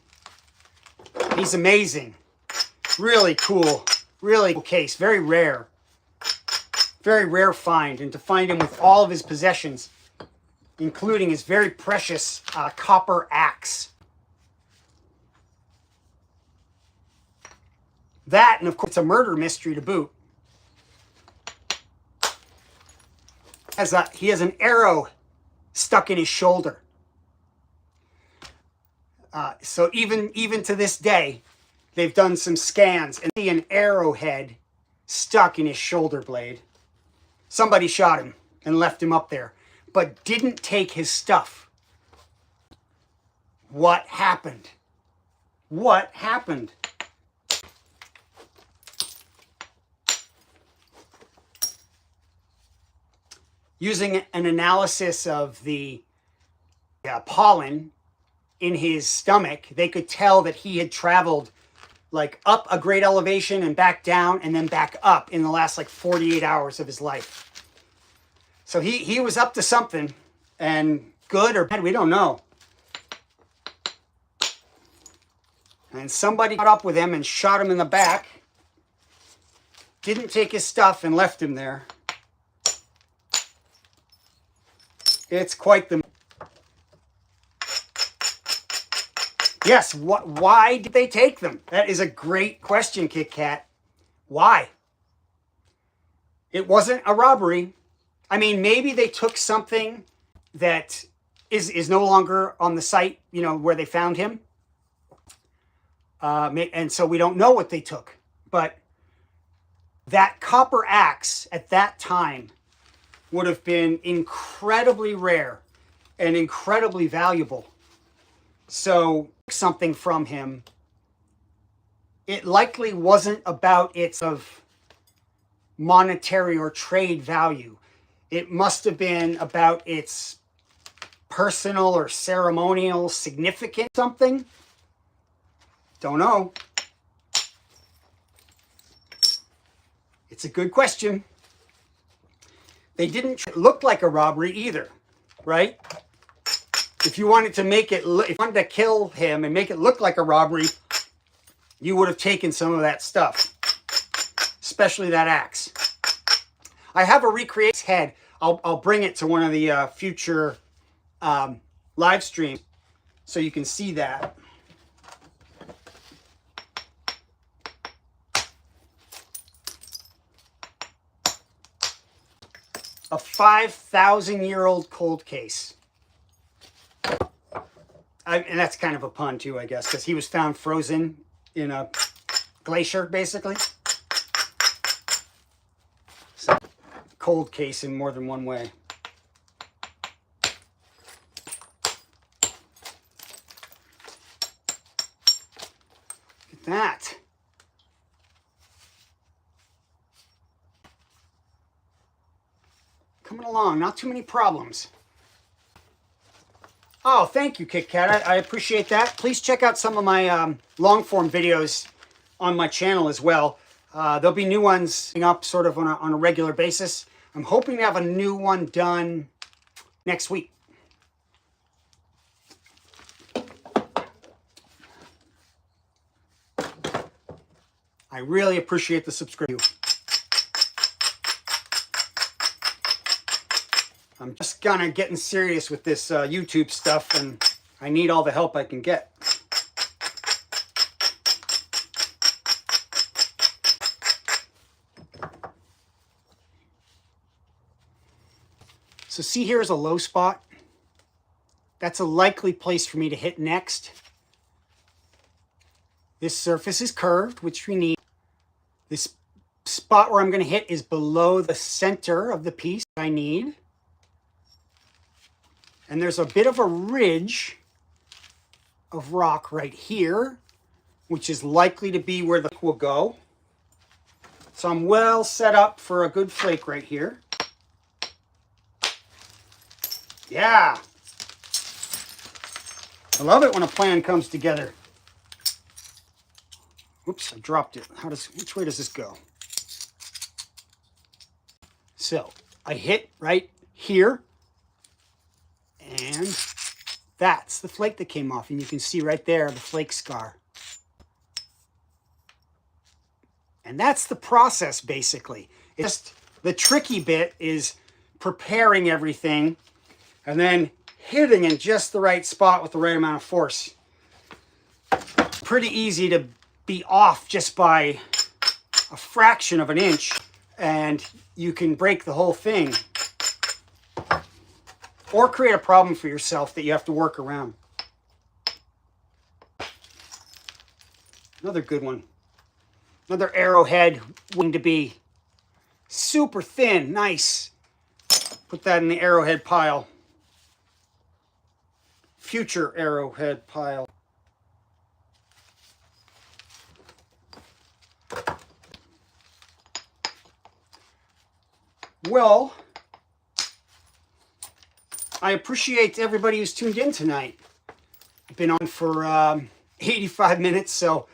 He's amazing. Really cool. Really cool case. Very rare. Very rare find. And to find him with all of his possessions, including his very precious copper axe. That, and of course, it's a murder mystery to boot. He has an arrow stuck in his shoulder. So even to this day, they've done some scans and see an arrowhead stuck in his shoulder blade. Somebody shot him and left him up there, but didn't take his stuff. What happened? What happened? Using an analysis of the pollen in his stomach, they could tell that he had traveled like up a great elevation and back down and then back up in the last like 48 hours of his life. So he was up to something, and good or bad, we don't know. And somebody caught up with him and shot him in the back. Didn't take his stuff and left him there. It's quite the... Yes, why did they take them? That is a great question, Kit Kat. Why? It wasn't a robbery. I mean, maybe they took something that is no longer on the site, you know, where they found him. And so we don't know what they took. But that copper axe at that time would have been incredibly rare and incredibly valuable. So something from him, it likely wasn't about its of monetary or trade value. It must have been about its personal or ceremonial significance, something. Don't know. It's a good question. They didn't look like a robbery either, right? If you wanted to make it, if you wanted to kill him and make it look like a robbery, you would have taken some of that stuff, especially that axe. I have a recreated head. I'll bring it to one of the future live streams so you can see that. A 5,000-year-old cold case. And that's kind of a pun too, I guess, because he was found frozen in a glacier, basically. So, cold case in more than one way. Look at that. Coming along, not too many problems. Oh, thank you, Kit Kat. I appreciate that. Please check out some of my long-form videos on my channel as well. There'll be new ones up sort of on a regular basis. I'm hoping to have a new one done next week. I really appreciate the subscribe. I'm just kind of getting serious with this YouTube stuff, and I need all the help I can get. So see, here's a low spot. That's a likely place for me to hit next. This surface is curved, which we need. This spot where I'm going to hit is below the center of the piece I need. And there's a bit of a ridge of rock right here which is likely to be where the flake will go. So I'm well set up for a good flake right here. Yeah. I love it when a plan comes together. Oops, I dropped it. Which way does this go? So I hit right here, and that's the flake that came off. And you can see right there the flake scar. And that's the process, basically. It's just the tricky bit is preparing everything and then hitting in just the right spot with the right amount of force. Pretty easy to be off just by a fraction of an inch, and you can break the whole thing. Or create a problem for yourself that you have to work around. Another good one. Another arrowhead, wing to be super thin, nice. Put that in the arrowhead pile. Future arrowhead pile. Well, I appreciate everybody who's tuned in tonight. I've been on for 85 minutes, so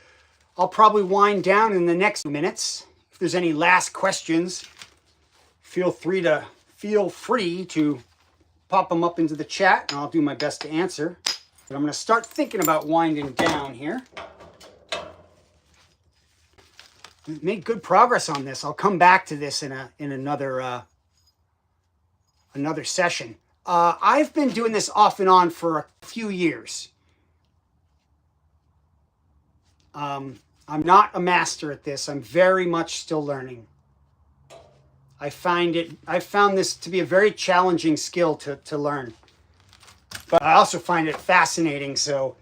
I'll probably wind down in the next minutes. If there's any last questions, feel free to pop them up into the chat, and I'll do my best to answer. But I'm going to start thinking about winding down here. Made good progress on this. I'll come back to this in another session. I've been doing this off and on for a few years. I'm not a master at this. I'm very much still learning. I found this to be a very challenging skill to learn. But I also find it fascinating, so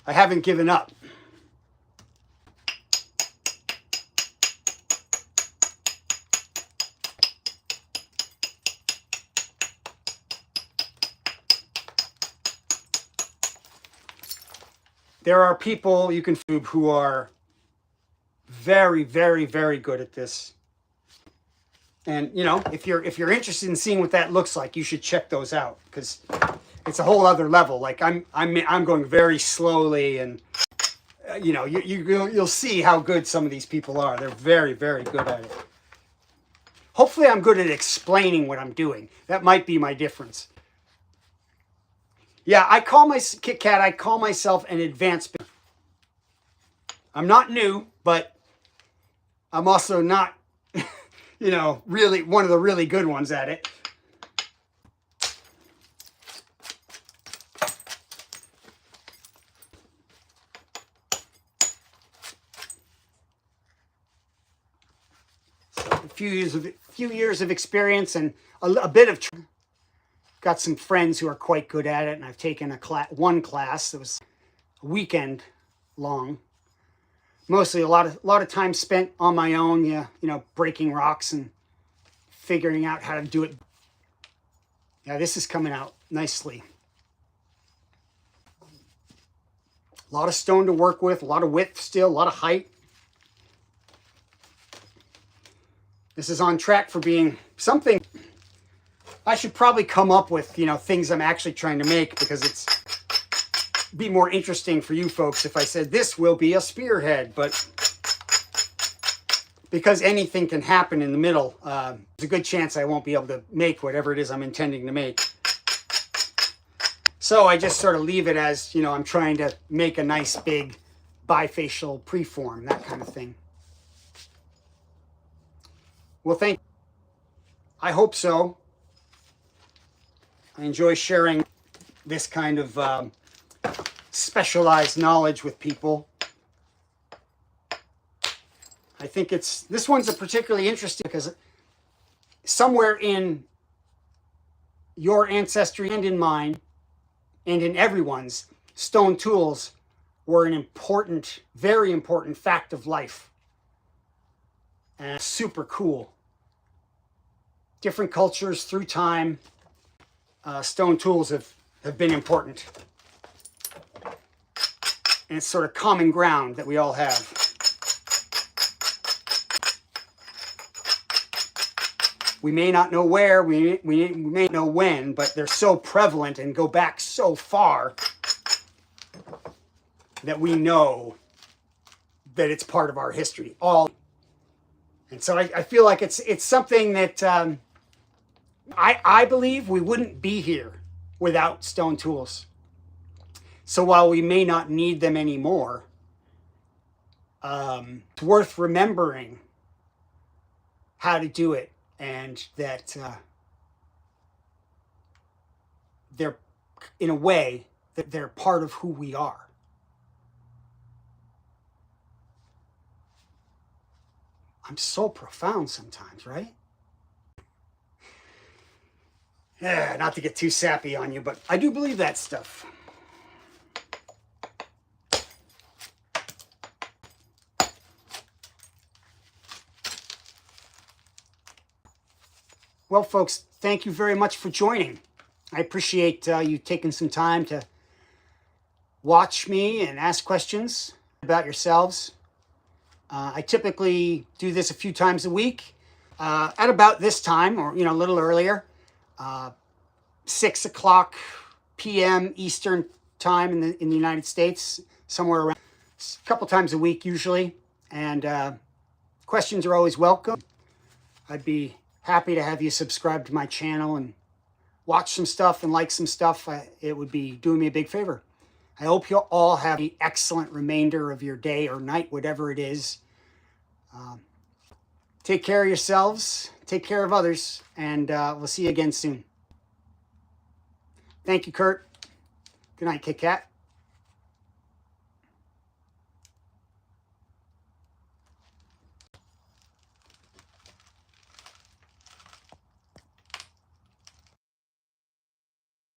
I haven't given up. There are people you can find who are very, very, very good at this. And you know, if you're interested in seeing what that looks like, you should check those out, because it's a whole other level. Like I'm going very slowly, and you know, you'll see how good some of these people are. They're very, very good at it. Hopefully, I'm good at explaining what I'm doing. That might be my difference. Yeah, Kit Kat, I call myself an advanced beginner. I'm not new, but I'm also not, you know, really one of the really good ones at it. So a few years of experience and a bit of. Got some friends who are quite good at it, and I've taken one class that was a weekend long. Mostly a lot of time spent on my own, you know, breaking rocks and figuring out how to do it. Yeah, this is coming out nicely. A lot of stone to work with, a lot of width still, a lot of height. This is on track for being something. I should probably come up with, you know, things I'm actually trying to make, because it's be more interesting for you folks if I said this will be a spearhead. But because anything can happen in the middle, there's a good chance I won't be able to make whatever it is I'm intending to make. So I just sort of leave it as, you know, I'm trying to make a nice big bifacial preform, that kind of thing. Well, thank you. I hope so. I enjoy sharing this kind of specialized knowledge with people. I think this one's a particularly interesting, because somewhere in your ancestry and in mine and in everyone's, stone tools were an important, very important fact of life. And super cool. Different cultures through time. Stone tools have been important. And it's sort of common ground that we all have. We may not know where, we may know when, but they're so prevalent and go back so far that we know that it's part of our history. And so I feel like it's something that I believe we wouldn't be here without stone tools. So while we may not need them anymore, it's worth remembering how to do it, and that they're, in a way, that they're part of who we are. I'm so profound sometimes, right? Yeah, not to get too sappy on you, but I do believe that stuff. Well, folks, thank you very much for joining. I appreciate you taking some time to watch me and ask questions about yourselves. I typically do this a few times a week at about this time, or a little earlier, 6 o'clock p.m. Eastern time in the United States, somewhere around a couple times a week usually. And questions are always welcome. I'd be happy to have you subscribe to my channel and watch some stuff and like some stuff. It would be doing me a big favor. I hope you all have an excellent remainder of your day or night, whatever it is. Take care of yourselves, take care of others, and we'll see you again soon. Thank you, Kurt. Good night, Kit Kat.